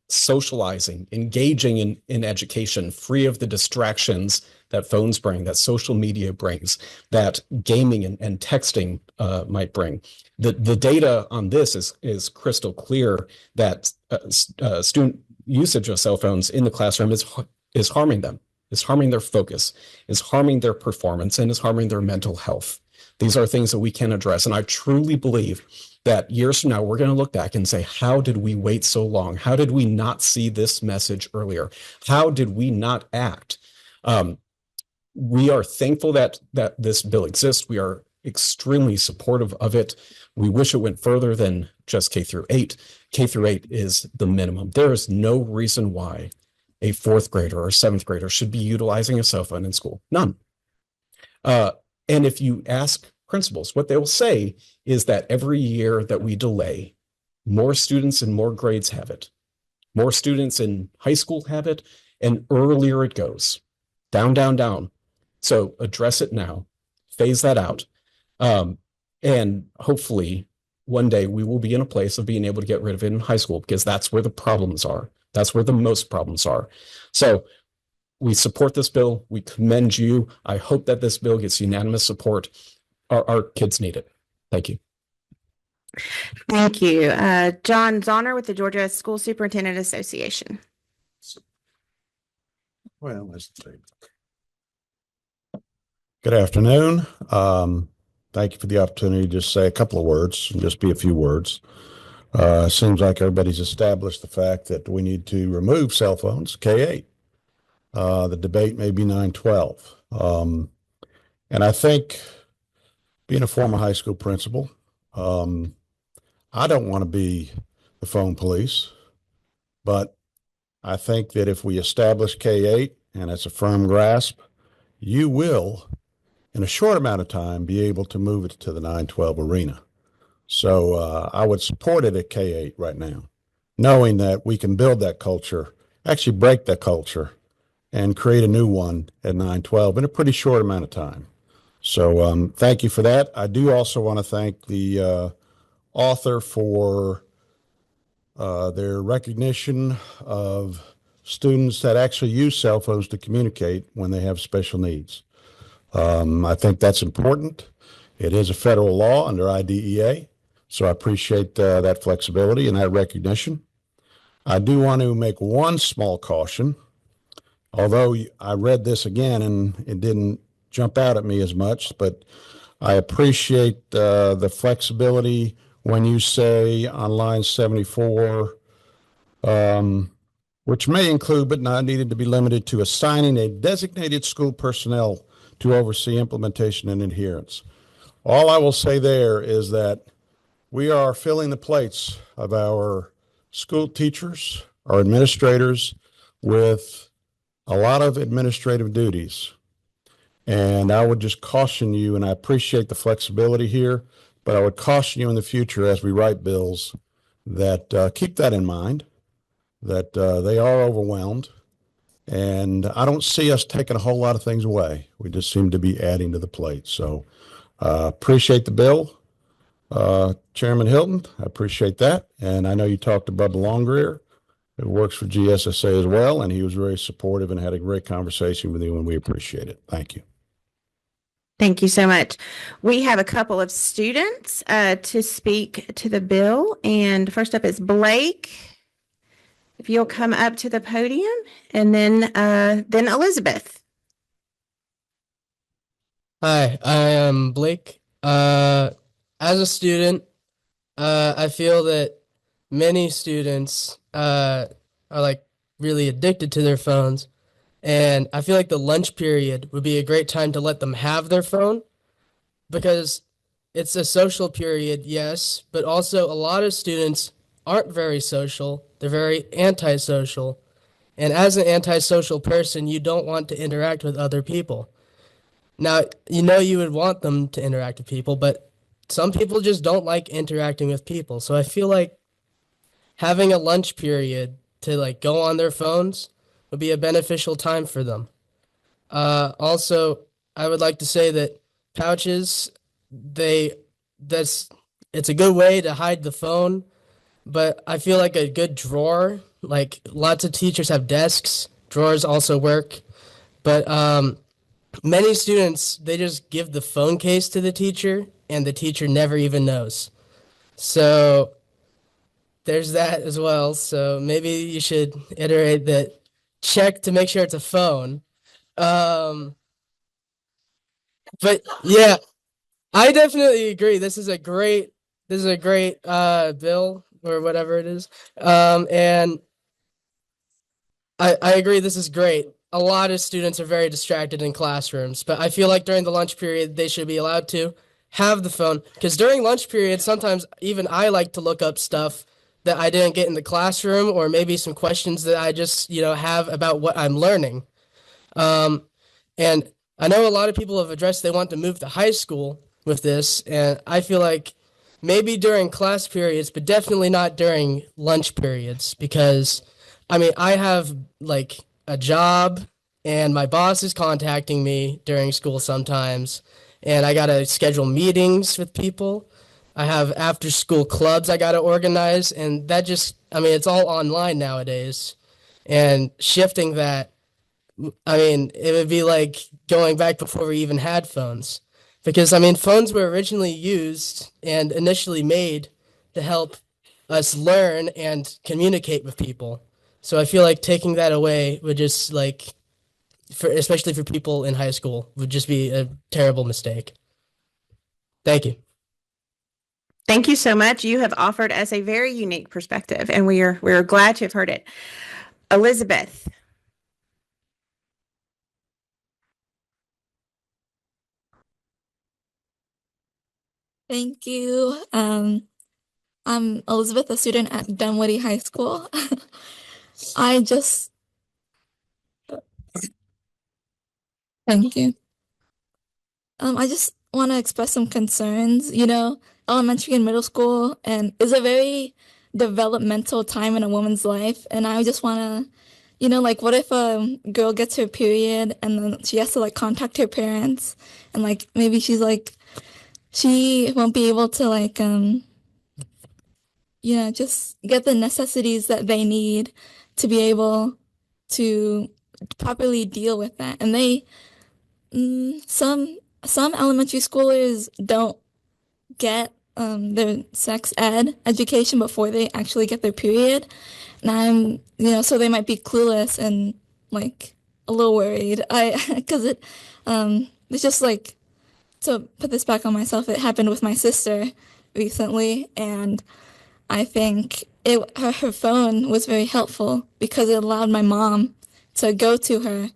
socializing, engaging in education, free of the distractions that phones bring, that social media brings, that gaming and texting might bring. The data on this is crystal clear that student usage of cell phones in the classroom is harming them, is harming their focus, is harming their performance, and is harming their mental health. These are things that we can address. And I truly believe that years from now, we're going to look back and say, how did we wait so long? How did we not see this message earlier? How did we not act? We are thankful that this bill exists. We are extremely supportive of it. We wish it went further than just K through 8. K through 8 is the minimum. There is no reason why a 4th grader or 7th grader should be utilizing a cell phone in school. None. And if you ask principals, what they will say is that every year that we delay, more students in more grades have it. More students in high school have it, and earlier it goes. Down, down, down. So address it now, phase that out. And hopefully one day we will be in a place of being able to get rid of it in high school, because that's where the problems are. That's where the most problems are. So we support this bill. We commend you. I hope that this bill gets unanimous support. Our kids need it. Thank you. Thank you. John Zahner with the Georgia School Superintendent Association. Well, let's see. Good afternoon. Thank you for the opportunity to just say a couple of words, and just be a few words. Seems like everybody's established the fact that we need to remove cell phones, K-8. The debate may be 9-12. And I think, being a former high school principal, I don't want to be the phone police, but I think that if we establish K-8 and it's a firm grasp, you will, in a short amount of time, be able to move it to the 9-12 arena. So I would support it at K-8 right now, knowing that we can build that culture, actually break that culture, and create a new one at 9-12 in a pretty short amount of time. So thank you for that. I do also want to thank the author for their recognition of students that actually use cell phones to communicate when they have special needs. I think that's important. It is a federal law under IDEA, so I appreciate that flexibility and that recognition. I do want to make one small caution. Although I read this again and it didn't jump out at me as much, but I appreciate the flexibility when you say on line 74, which may include but not needed to be limited to assigning a designated school personnel to oversee implementation and adherence. All I will say there is that we are filling the plates of our school teachers, our administrators, with a lot of administrative duties. And I would just caution you, and I appreciate the flexibility here, but I would caution you in the future as we write bills that keep that in mind, that they are overwhelmed. And I don't see us taking a whole lot of things away. We just seem to be adding to the plate. So appreciate the bill. Chairman Hilton, I appreciate that. And I know you talked to Bubba Longrear, who works for GSSA as well, and he was very supportive and had a great conversation with you, and we appreciate it. Thank you. Thank you so much. We have a couple of students to speak to the bill. And first up is Blake. If you'll come up to the podium, and then Elizabeth. Hi, I am Blake. As a student, I feel that many students are like really addicted to their phones. And I feel like the lunch period would be a great time to let them have their phone, because it's a social period, yes, but also a lot of students aren't very social. They're very antisocial. And as an antisocial person, you don't want to interact with other people. Now, you would want them to interact with people, but some people just don't like interacting with people. So I feel like having a lunch period to like go on their phones would be a beneficial time for them. Also, I would like to say that pouches. It's a good way to hide the phone, but I feel like a good drawer, like lots of teachers have desks, drawers also work, but many students, they just give the phone case to the teacher and the teacher never even knows. So there's that as well. So maybe you should iterate that, check to make sure it's a phone. But yeah, I definitely agree. This is a great bill or whatever it is. And I agree this is great. A lot of students are very distracted in classrooms, but I feel like during the lunch period they should be allowed to have the phone, because during lunch period sometimes even I like to look up stuff that I didn't get in the classroom, or maybe some questions that I just, have about what I'm learning. And I know a lot of people have addressed they want to move to high school with this, and I feel like maybe during class periods, but definitely not during lunch periods, because I mean, I have like a job and my boss is contacting me during school sometimes, and I got to schedule meetings with people. I have after school clubs I got to organize, and that just, I mean, it's all online nowadays. And shifting that, I mean, it would be like going back before we even had phones. Because, I mean, phones were originally used and initially made to help us learn and communicate with people. So I feel like taking that away would just like, especially for people in high school, would just be a terrible mistake. Thank you. Thank you so much. You have offered us a very unique perspective, and we're glad to have heard it. Elizabeth. Thank you. I'm Elizabeth, a student at Dunwoody High School. I just Thank you. I just want to express some concerns. Elementary and middle school and is a very developmental time in a woman's life, and I just want to, like, what if a girl gets her period and then she has to like contact her parents, and like maybe she won't be able to like just get the necessities that they need to be able to properly deal with that. And some elementary schoolers don't get their sex ed education before they actually get their period. And so they might be clueless and like a little worried. Because it's just like, to put this back on myself, it happened with my sister recently, and I think her phone was very helpful because it allowed my mom to go to her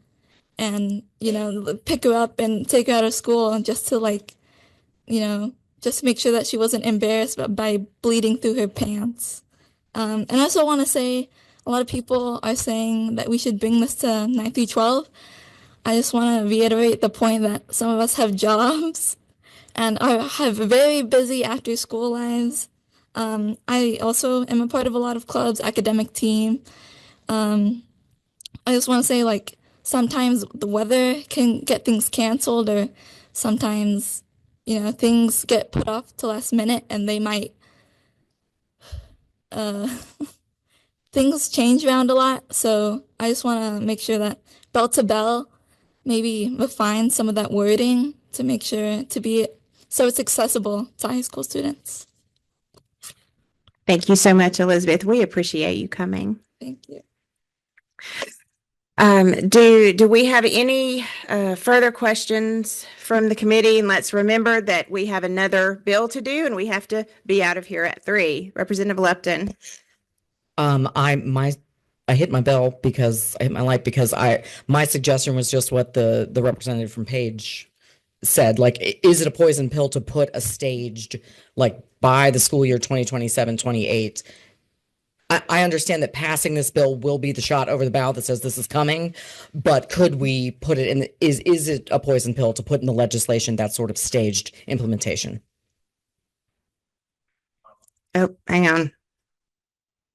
and, pick her up and take her out of school, just to like, just to make sure that she wasn't embarrassed by bleeding through her pants. And I also want to say, a lot of people are saying that we should bring this to 9 through 12. I just want to reiterate the point that some of us have jobs and have very busy after school lives. I also am a part of a lot of clubs, academic team. I just want to say, like, sometimes the weather can get things canceled, or sometimes, things get put off to last minute, and they might, things change around a lot. So I just want to make sure that bell to bell, maybe refine some of that wording to make sure so it's accessible to high school students. Thank you so much, Elizabeth. We appreciate you coming. Thank you. Do we have any further questions from the committee? And let's remember that we have another bill to do and we have to be out of here at 3. Representative Lupton. I hit my bell because I hit my light because my suggestion was just what the representative from Page said. Like, is it a poison pill to put a staged, like, by the school year 2027-28? I understand that passing this bill will be the shot over the bow that says this is coming, but could we put it in, is it a poison pill to put in the legislation that sort of staged implementation? Oh, hang on.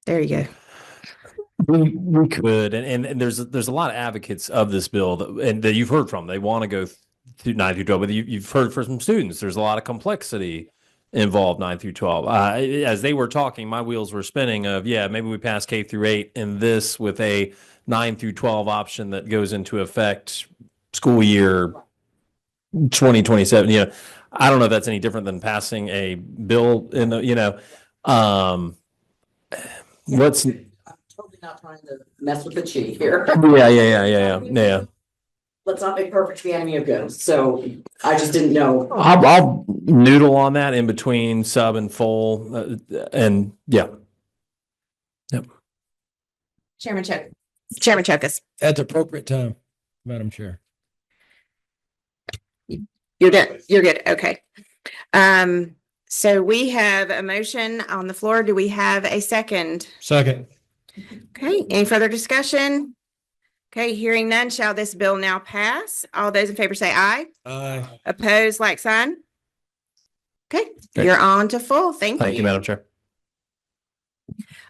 There you go. We could, and there's a lot of advocates of this bill that you've heard from. They want to go through 9 through 12, but you've heard from some students, there's a lot of complexity involved 9 through 12. As they were talking, my wheels were spinning of, yeah, maybe we pass K through 8 and this with a 9 through 12 option that goes into effect school year 2027. I don't know if that's any different than passing a bill in the, what's, I'm totally not trying to mess with the chief here. yeah. Let's not make perfect the enemy of good. So I just didn't know. I'll noodle on that in between sub and full, and yeah. Yep. Chairman Chokus. At the appropriate time, Madam Chair. You're good. You're good. Okay. So we have a motion on the floor. Do we have a second? Second. Okay. Any further discussion? Okay. Hearing none, shall this bill now pass? All those in favor say aye. Aye. Opposed, like sign. Okay. Great. You're on to full. Thank Thank you, Madam Chair.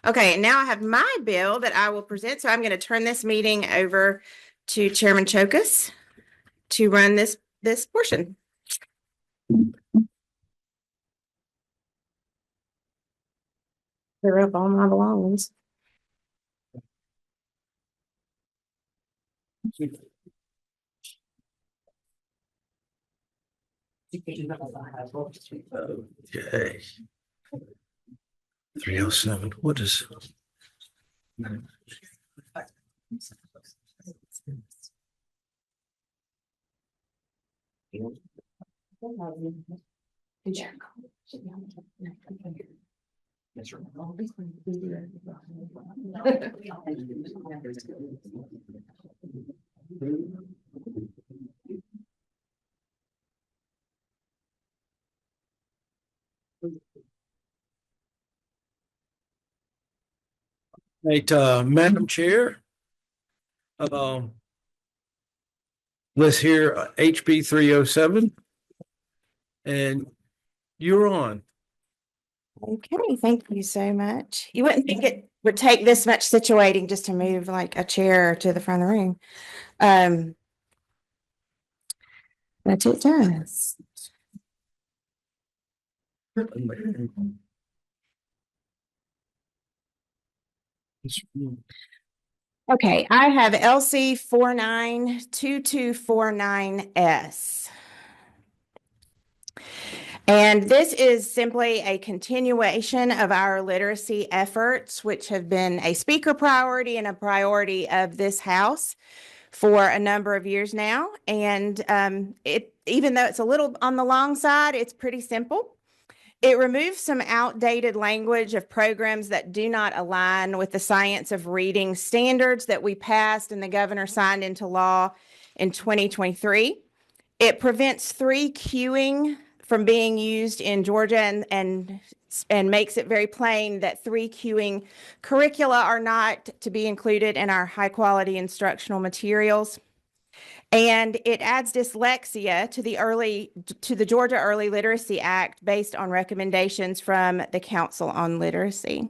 Okay. Now I have my bill that I will present. So I'm going to turn this meeting over to Chairman Chokus to run this portion. Clear up all my belongings. Okay. 307. What is? Right, Madam Chair. Let's hear HB 307. And you're on. Okay, thank you so much. You wouldn't think it would take this much situating just to move like a chair to the front of the room. But it does. Okay, I have LC 492249S. And this is simply a continuation of our literacy efforts, which have been a speaker priority and a priority of this House for a number of years now. And even though it's a little on the long side, it's pretty simple. It removes some outdated language of programs that do not align with the science of reading standards that we passed and the governor signed into law in 2023. It prevents 3Qing from being used in Georgia and makes it very plain that 3Qing curricula are not to be included in our high quality instructional materials. And it adds dyslexia to the Georgia Early Literacy Act based on recommendations from the Council on Literacy.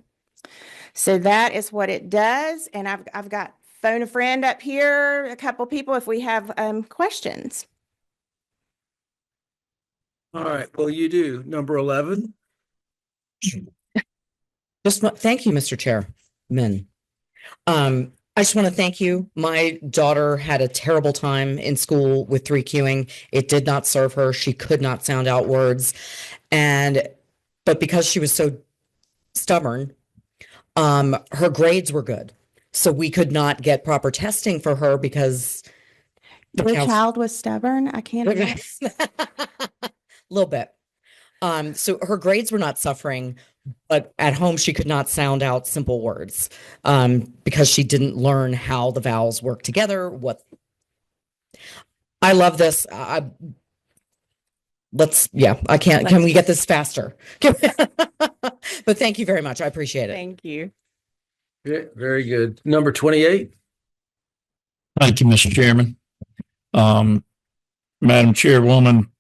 So that is what it does. And I've got phone a friend up here, a couple people if we have questions. All right. Well, you do. Number 11. Thank you, Mr. Chairman. I just want to thank you. My daughter had a terrible time in school with 3Qing. It did not serve her. She could not sound out words. But because she was so stubborn, her grades were good. So we could not get proper testing for her because Your child was stubborn? I can't imagine. A little bit. So her grades were not suffering, but at home she could not sound out simple words because she didn't learn how the vowels work together. I love this. Can we get this faster? But thank you very much. I appreciate it. Thank you. Very good. Number 28. Thank you, Mr. Chairman. Madam Chairwoman,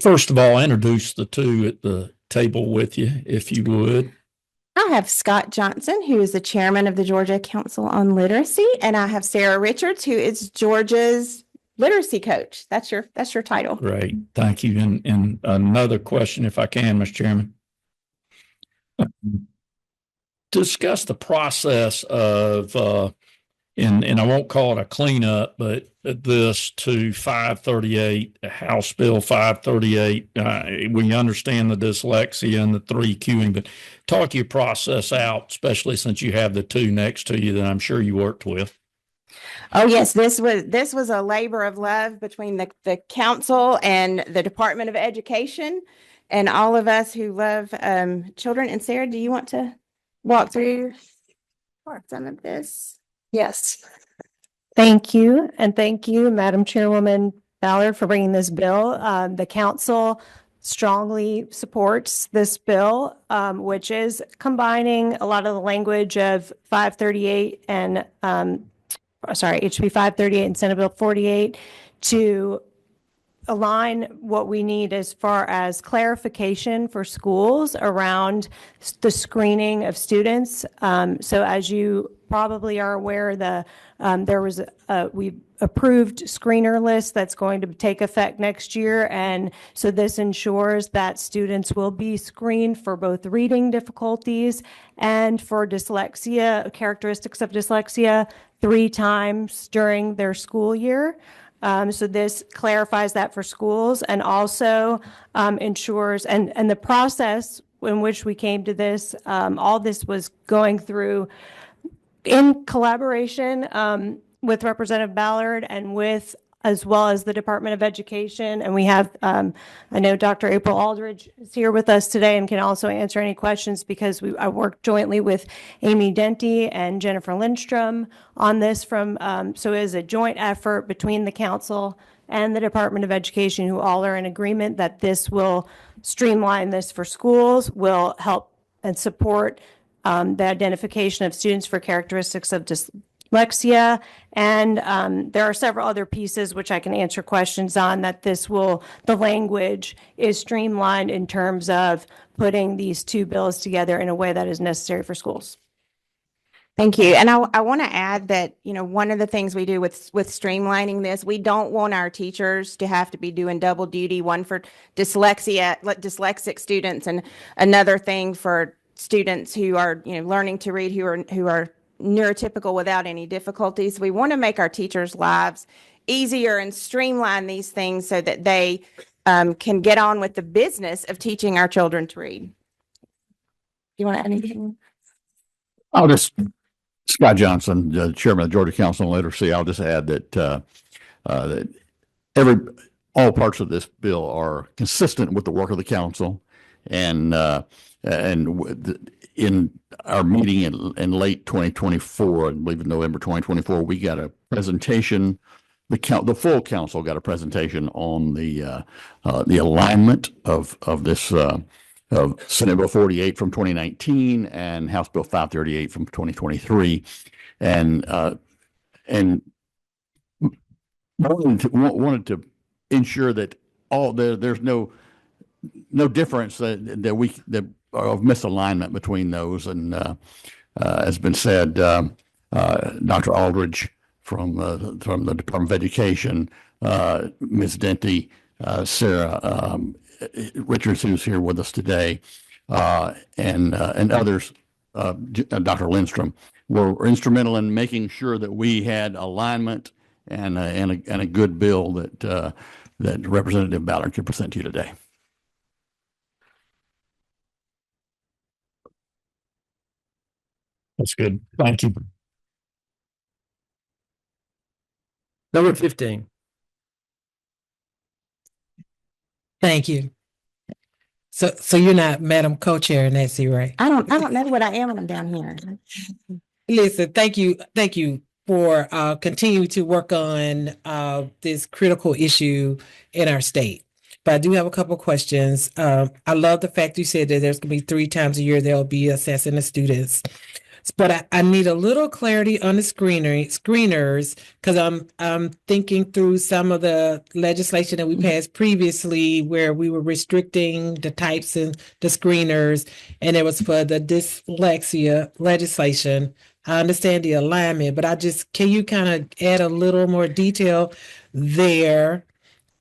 first of all, introduce the two at the table with you, if you would. I have Scott Johnson, who is the chairman of the Georgia Council on Literacy, and I have Sarah Richards, who is Georgia's literacy coach. That's your title. Great, thank you. And another question, if I can, Mr. Chairman. Discuss the process of, and I won't call it a cleanup, but this to 538, House Bill 538. We understand the dyslexia and the 3 queuing, but talk your process out, especially since you have the 2 next to you that I'm sure you worked with. Oh yes, this was a labor of love between the council and the Department of Education and all of us who love children. And Sarah, do you want to walk through some of this? Yes. Thank you. And thank you, Madam Chairwoman Ballard, for bringing this bill. The council strongly supports this bill, which is combining a lot of the language of 538 and HB 538 and Senate Bill 48 to align what we need as far as clarification for schools around the screening of students. So as you probably are aware, there was we approved screener list that's going to take effect next year. And so this ensures that students will be screened for both reading difficulties and for dyslexia, characteristics of dyslexia, 3 times during their school year. So this clarifies that for schools and also ensures, and the process in which we came to this, all this was going through in collaboration with Representative Ballard and with, as well as the Department of Education. And we have, I know Dr. April Aldridge is here with us today and can also answer any questions because I worked jointly with Amy Denty and Jennifer Lindstrom on this so it is a joint effort between the council and the Department of Education, who all are in agreement that this will streamline this for schools, will help and support the identification of students for characteristics of dyslexia. And there are several other pieces which I can answer questions on that the language is streamlined in terms of putting these 2 bills together in a way that is necessary for schools. Thank you. And I want to add that, one of the things we do with streamlining this, we don't want our teachers to have to be doing double duty, one for dyslexic students and another thing for students who are, learning to read, who are neurotypical without any difficulties. We want to make our teachers' lives easier and streamline these things so that they can get on with the business of teaching our children to read. You want to add anything? Scott Johnson, the chairman of the Georgia Council on Literacy. I'll just add that all parts of this bill are consistent with the work of the council, and in our meeting in late 2024, I believe in November 2024, we got a presentation. The full council got a presentation on the alignment of this of Senate Bill 48 from 2019 and House Bill 538 from 2023, and wanted to ensure that there's no difference that of misalignment between those. And as been said, Dr. Aldridge from the Department of Education, Ms. Denty, Sarah Richards, who's here with us today, and others, Dr. Lindstrom, were instrumental in making sure that we had alignment and a good bill that Representative Ballard can present to you today. That's good. Thank you. Number 15. Thank you. So you're not Madam Co-Chair Nancy, right? I don't know what I am when I'm down here. Listen, thank you for continuing to work on this critical issue in our state. But I do have a couple of questions. I love the fact you said that there's going to be 3 times a year they'll be assessing the students. But I need a little clarity on the screeners, because I'm thinking through some of the legislation that we passed previously where we were restricting the types of the screeners, and it was for the dyslexia legislation. I understand the alignment, but can you kind of add a little more detail there.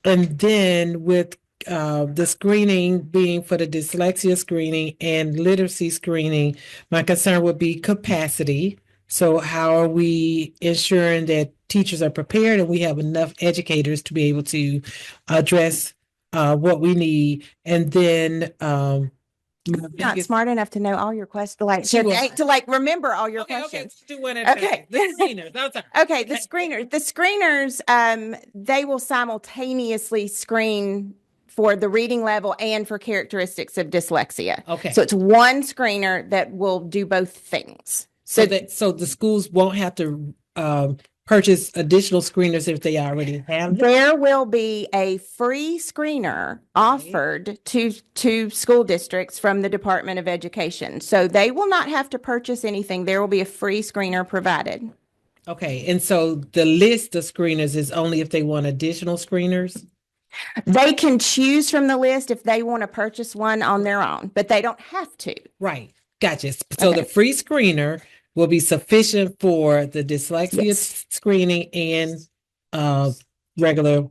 And then with the screening being for the dyslexia screening and literacy screening, my concern would be capacity. So how are we ensuring that teachers are prepared and we have enough educators to be able to address what we need? And then Not smart enough to know all your questions, to remember all your questions. Do one at a time. Okay. The screeners, I'm sorry. Okay, the screeners, they will simultaneously screen for the reading level and for characteristics of dyslexia. Okay. So it's one screener that will do both things. So the schools won't have to purchase additional screeners if they already have them? There will be a free screener offered to school districts from the Department of Education. So they will not have to purchase anything. There will be a free screener provided. Okay, and so the list of screeners is only if they want additional screeners? They can choose from the list if they want to purchase one on their own, but they don't have to. Right, gotcha. So Okay. the free screener will be sufficient for the dyslexia Yes. screening and regular,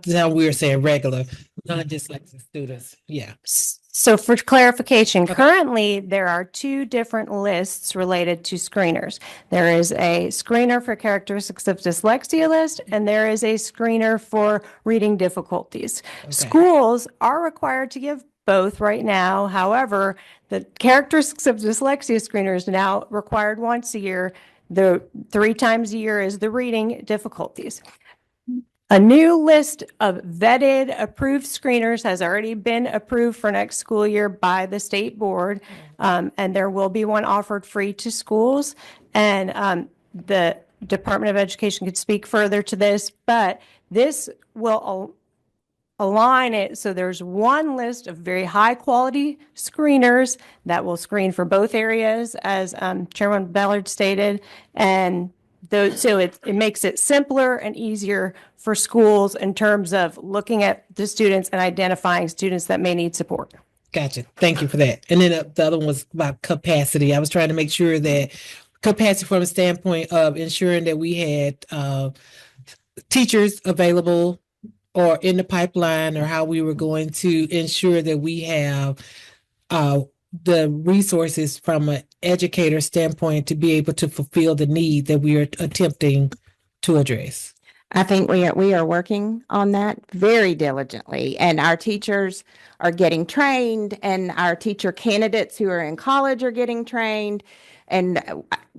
now we're saying regular, non-dyslexic students, yeah. So for clarification, currently there are two different lists related to screeners. There is a screener for characteristics of dyslexia list, and there is a screener for reading difficulties. Schools are required to give both right now. However, the characteristics of dyslexia screener is now required once a year. The 3 times a year is the reading difficulties. A new list of vetted, approved screeners has already been approved for next school year by the state board. And there will be one offered free to schools. And the Department of Education could speak further to this, but this will align it so there's one list of very high quality screeners that will screen for both areas, as Chairman Ballard stated. And so it makes it simpler and easier for schools in terms of looking at the students and identifying students that may need support. Gotcha. Thank you for that. And then the other one was about capacity. I was trying to make sure that capacity from a standpoint of ensuring that we had teachers available or in the pipeline, or how we were going to ensure that we have the resources from an educator standpoint to be able to fulfill the need that we are attempting to address. I think we are working on that very diligently, and our teachers are getting trained, and our teacher candidates who are in college are getting trained, and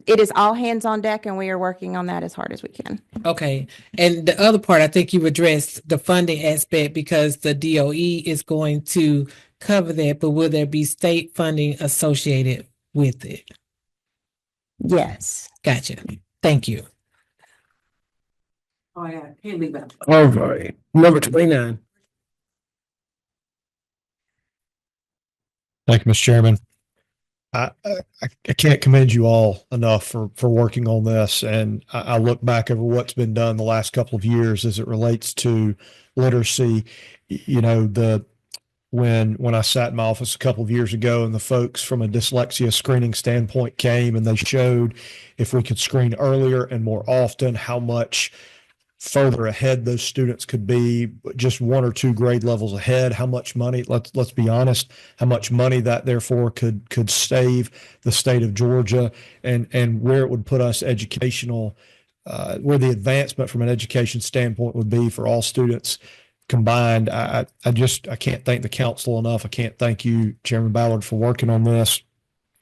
it is all hands on deck, and we are working on that as hard as we can. Okay. And the other part, I think you addressed the funding aspect, because the DOE is going to cover that, but will there be state funding associated with it? Yes. Gotcha. Thank you. Oh, yeah, can't leave that. All right, number 29. Thank you, Mr. Chairman. I can't commend you all enough for working on this. And I look back over what's been done the last couple of years as it relates to literacy. You know, when I sat in my office a couple of years ago and the folks from a dyslexia screening standpoint came and they showed if we could screen earlier and more often, how much further ahead those students could be, just 1 or 2 grade levels ahead, how much money, let's be honest, how much money that therefore could save the state of Georgia, and where it would put us educational, where the advancement from an education standpoint would be for all students combined. I can't thank the council enough. I can't thank you, Chairman Ballard, for working on this.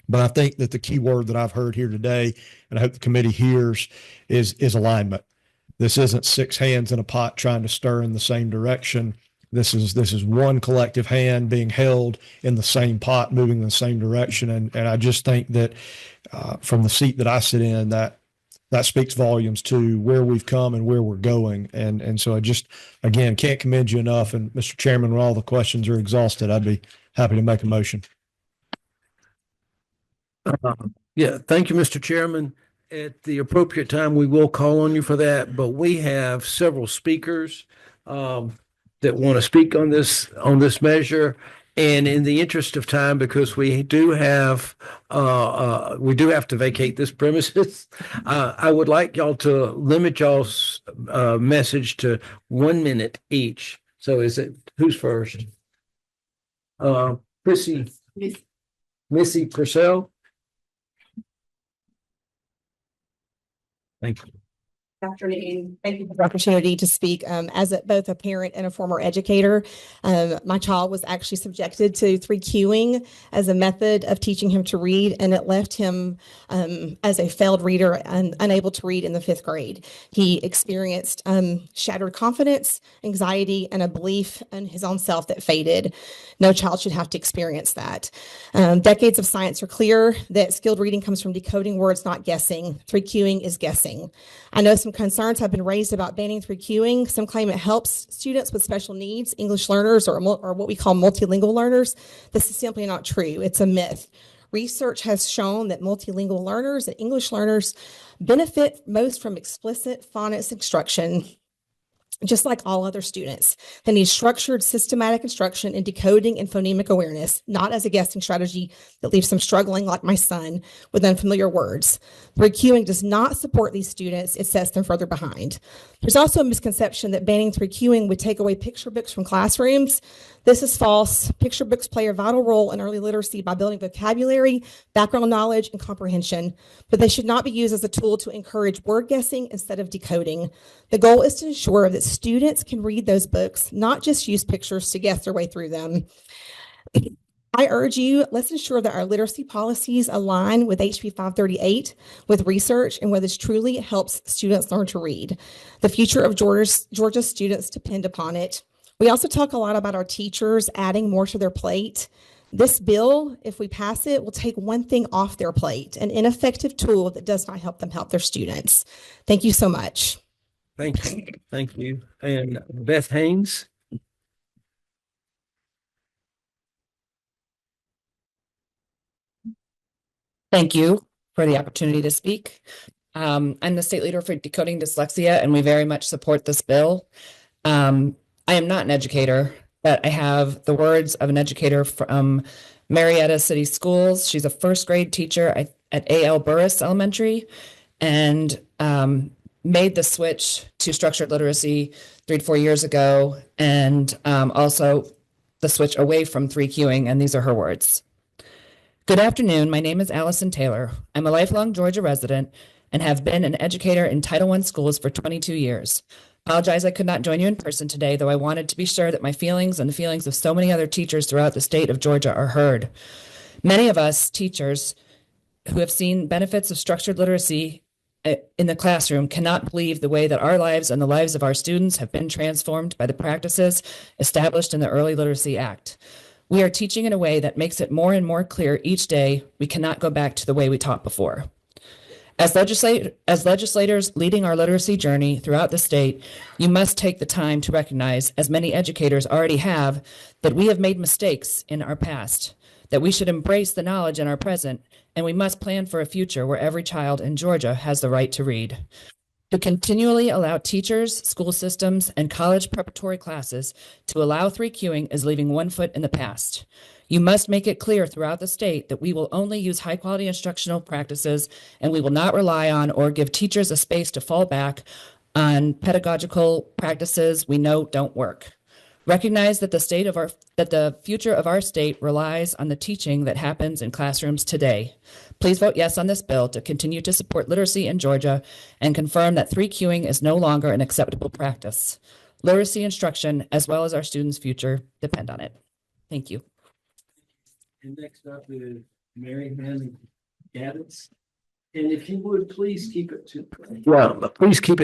But I think that the key word that I've heard here today, and I hope the committee hears, is alignment. This isn't 6 hands in a pot trying to stir in the same direction. This is one collective hand being held in the same pot, moving in the same direction. And I just think that from the seat that I sit in, that speaks volumes to where we've come and where we're going. And so I just, again, can't commend you enough. And Mr. Chairman, when all the questions are exhausted, I'd be happy to make a motion. Yeah, thank you, Mr. Chairman. At the appropriate time, we will call on you for that, but we have several speakers that want to speak on this measure. And in the interest of time, because we do have to vacate this premises, I would like y'all to limit y'all's message to 1 minute each. So who's first? Missy Purcell. Thank you. Afternoon. Thank you for the opportunity to speak. As both a parent and a former educator, my child was actually subjected to 3Qing as a method of teaching him to read, and it left him as a failed reader and unable to read in the 5th grade. He experienced shattered confidence, anxiety, and a belief in his own self that faded. No child should have to experience that. Decades of science are clear that skilled reading comes from decoding words, not guessing. 3Qing is guessing. I know some concerns have been raised about banning 3Qing. Some claim it helps students with special needs, English learners, or what we call multilingual learners. This is simply not true. It's a myth. Research has shown that multilingual learners and English learners benefit most from explicit phonics instruction, just like all other students. They need structured, systematic instruction in decoding and phonemic awareness, not as a guessing strategy that leaves them struggling, like my son, with unfamiliar words. 3Qing does not support these students. It sets them further behind. There's also a misconception that banning 3Qing would take away picture books from classrooms. This is false. Picture books play a vital role in early literacy by building vocabulary, background knowledge, and comprehension, but they should not be used as a tool to encourage word guessing instead of decoding. The goal is to ensure that students can read those books, not just use pictures to guess their way through them. I urge you, let's ensure that our literacy policies align with HB 538, with research, and whether this truly helps students learn to read. The future of Georgia's students depend upon it. We also talk a lot about our teachers adding more to their plate. This bill, if we pass it, will take one thing off their plate, an ineffective tool that does not help them help their students. Thank you so much. Thank you. Thank you. And Beth Haynes. Thank you for the opportunity to speak. I'm the state leader for Decoding Dyslexia, and we very much support this bill. I am not an educator, but I have the words of an educator from Marietta City Schools. She's a 1st grade teacher at A.L. Burris Elementary, and made the switch to structured literacy 3 to 4 years ago, and also the switch away from 3Qing, and these are her words. Good afternoon. My name is Allison Taylor. I'm a lifelong Georgia resident and have been an educator in Title I schools for 22 years. Apologize I could not join you in person today, though I wanted to be sure that my feelings and the feelings of so many other teachers throughout the state of Georgia are heard. Many of us teachers who have seen benefits of structured literacy in the classroom cannot believe the way that our lives and the lives of our students have been transformed by the practices established in the Early Literacy Act. We are teaching in a way that makes it more and more clear each day we cannot go back to the way we taught before. As legislators leading our literacy journey throughout the state, you must take the time to recognize, as many educators already have, that we have made mistakes in our past, that we should embrace the knowledge in our present, and we must plan for a future where every child in Georgia has the right to read. To continually allow teachers, school systems, and college preparatory classes to allow 3Qing is leaving one foot in the past. You must make it clear throughout the state that we will only use high-quality instructional practices, and we will not rely on or give teachers a space to fall back on pedagogical practices we know don't work. Recognize that the future of our state relies on the teaching that happens in classrooms today. Please vote yes on this bill to continue to support literacy in Georgia and confirm that 3Qing is no longer an acceptable practice. Literacy instruction, as well as our students' future, depend on it. Thank you. And next up is Mary Ann Gaddis. And if you would, please keep it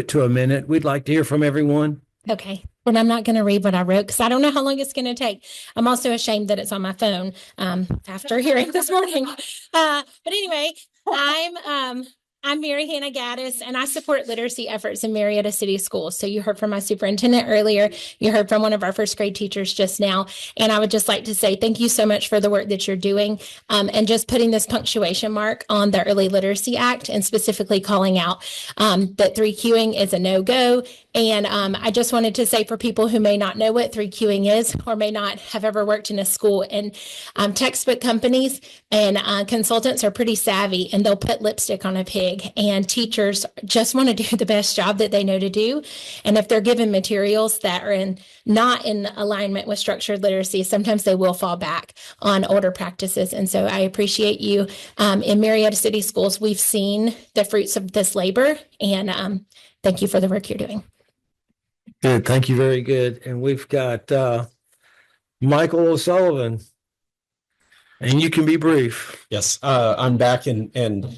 to a minute. We'd like to hear from everyone. Okay. And I'm not going to read what I wrote because I don't know how long it's going to take. I'm also ashamed that it's on my phone after hearing this morning. But anyway, I'm I'm Mary Hannah Gaddis, and I support literacy efforts in Marietta City Schools. So you heard from my superintendent earlier. You heard from one of our first grade teachers just now. And I would just like to say thank you so much for the work that you're doing and just putting this punctuation mark on the Early Literacy Act and specifically calling out that 3Qing is a no-go. And I just wanted to say for people who may not know what 3Qing is or may not have ever worked in a school, and textbook companies and consultants are pretty savvy, and they'll put lipstick on a pig, and teachers just want to do the best job that they know to do. And if they're given materials that are not in alignment with structured literacy, sometimes they will fall back on older practices. And so I appreciate you. In Marietta City Schools, we've seen the fruits of this labor, and thank you for the work you're doing. Good. Thank you. Very good. And we've got Michael O'Sullivan. And you can be brief. Yes, I'm back and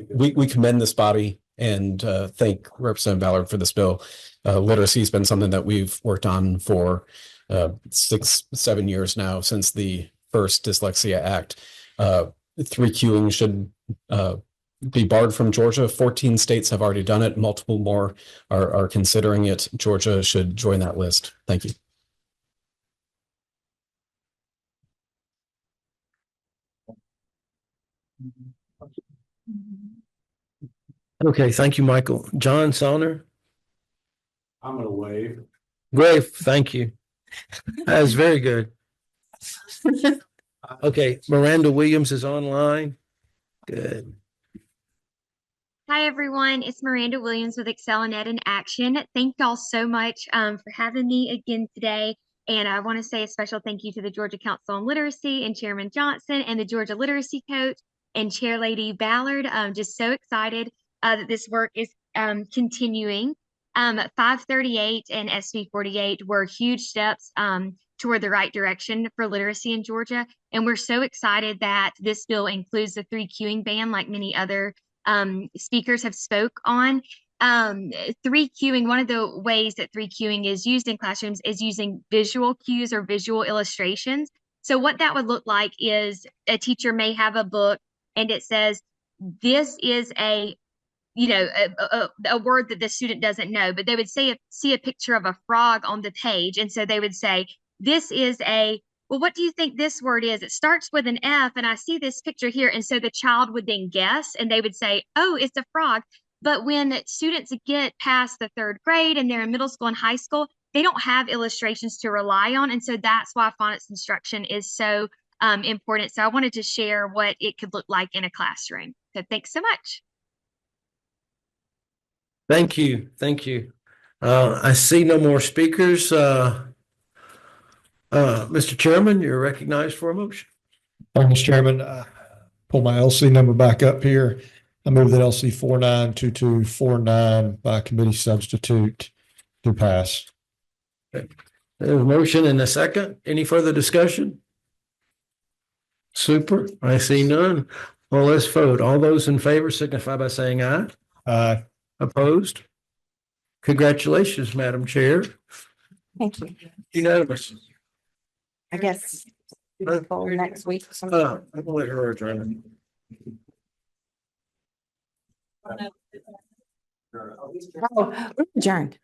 we commend this body and thank Representative Ballard for this bill. Literacy has been something that we've worked on for 6-7 years now since the first Dyslexia Act. 3Qing should be barred from Georgia. 14 states have already done it. Multiple more are considering it. Georgia should join that list. Thank you. Okay, thank you, Michael. John Sonner. I'm going to wave. Great, thank you. That was very good. Okay, Miranda Williams is online. Good. Hi, everyone. It's Miranda Williams with ExcelinEd in Action. Thank y'all so much for having me again today. And I want to say a special thank you to the Georgia Council on Literacy and Chairman Johnson and the Georgia Literacy Coach and Chair Lady Ballard. I'm just so excited that this work is continuing. 538 and SB 48 were huge steps toward the right direction for literacy in Georgia. And we're so excited that this bill includes the 3Qing ban, like many other speakers have spoke on. 3Qing, one of the ways that 3Qing is used in classrooms is using visual cues or visual illustrations. So what that would look like is a teacher may have a book and it says, this is a word that the student doesn't know, but they would see a picture of a frog on the page. And so they would say, this is well, what do you think this word is? It starts with an F and I see this picture here. And so the child would then guess and they would say, oh, it's a frog. But when students get past the 3rd grade and they're in middle school and high school, they don't have illustrations to rely on. And so that's why phonics instruction is so important. So I wanted to share what it could look like in a classroom. So thanks so much. Thank you. Thank you. I see no more speakers. Mr. Chairman, you're recognized for a motion. Thank you, Mr. Chairman. Pull my LC number back up here. I move that LC 492249 by committee substitute to pass. Okay. There's a motion and a second. Any further discussion? Super. I see none. Well, let's vote. All those in favor signify by saying aye. Aye. Opposed? Congratulations, Madam Chair. Thank you. Unanimous. I guess next week. I'm gonna let her adjourn. Oh, adjourned.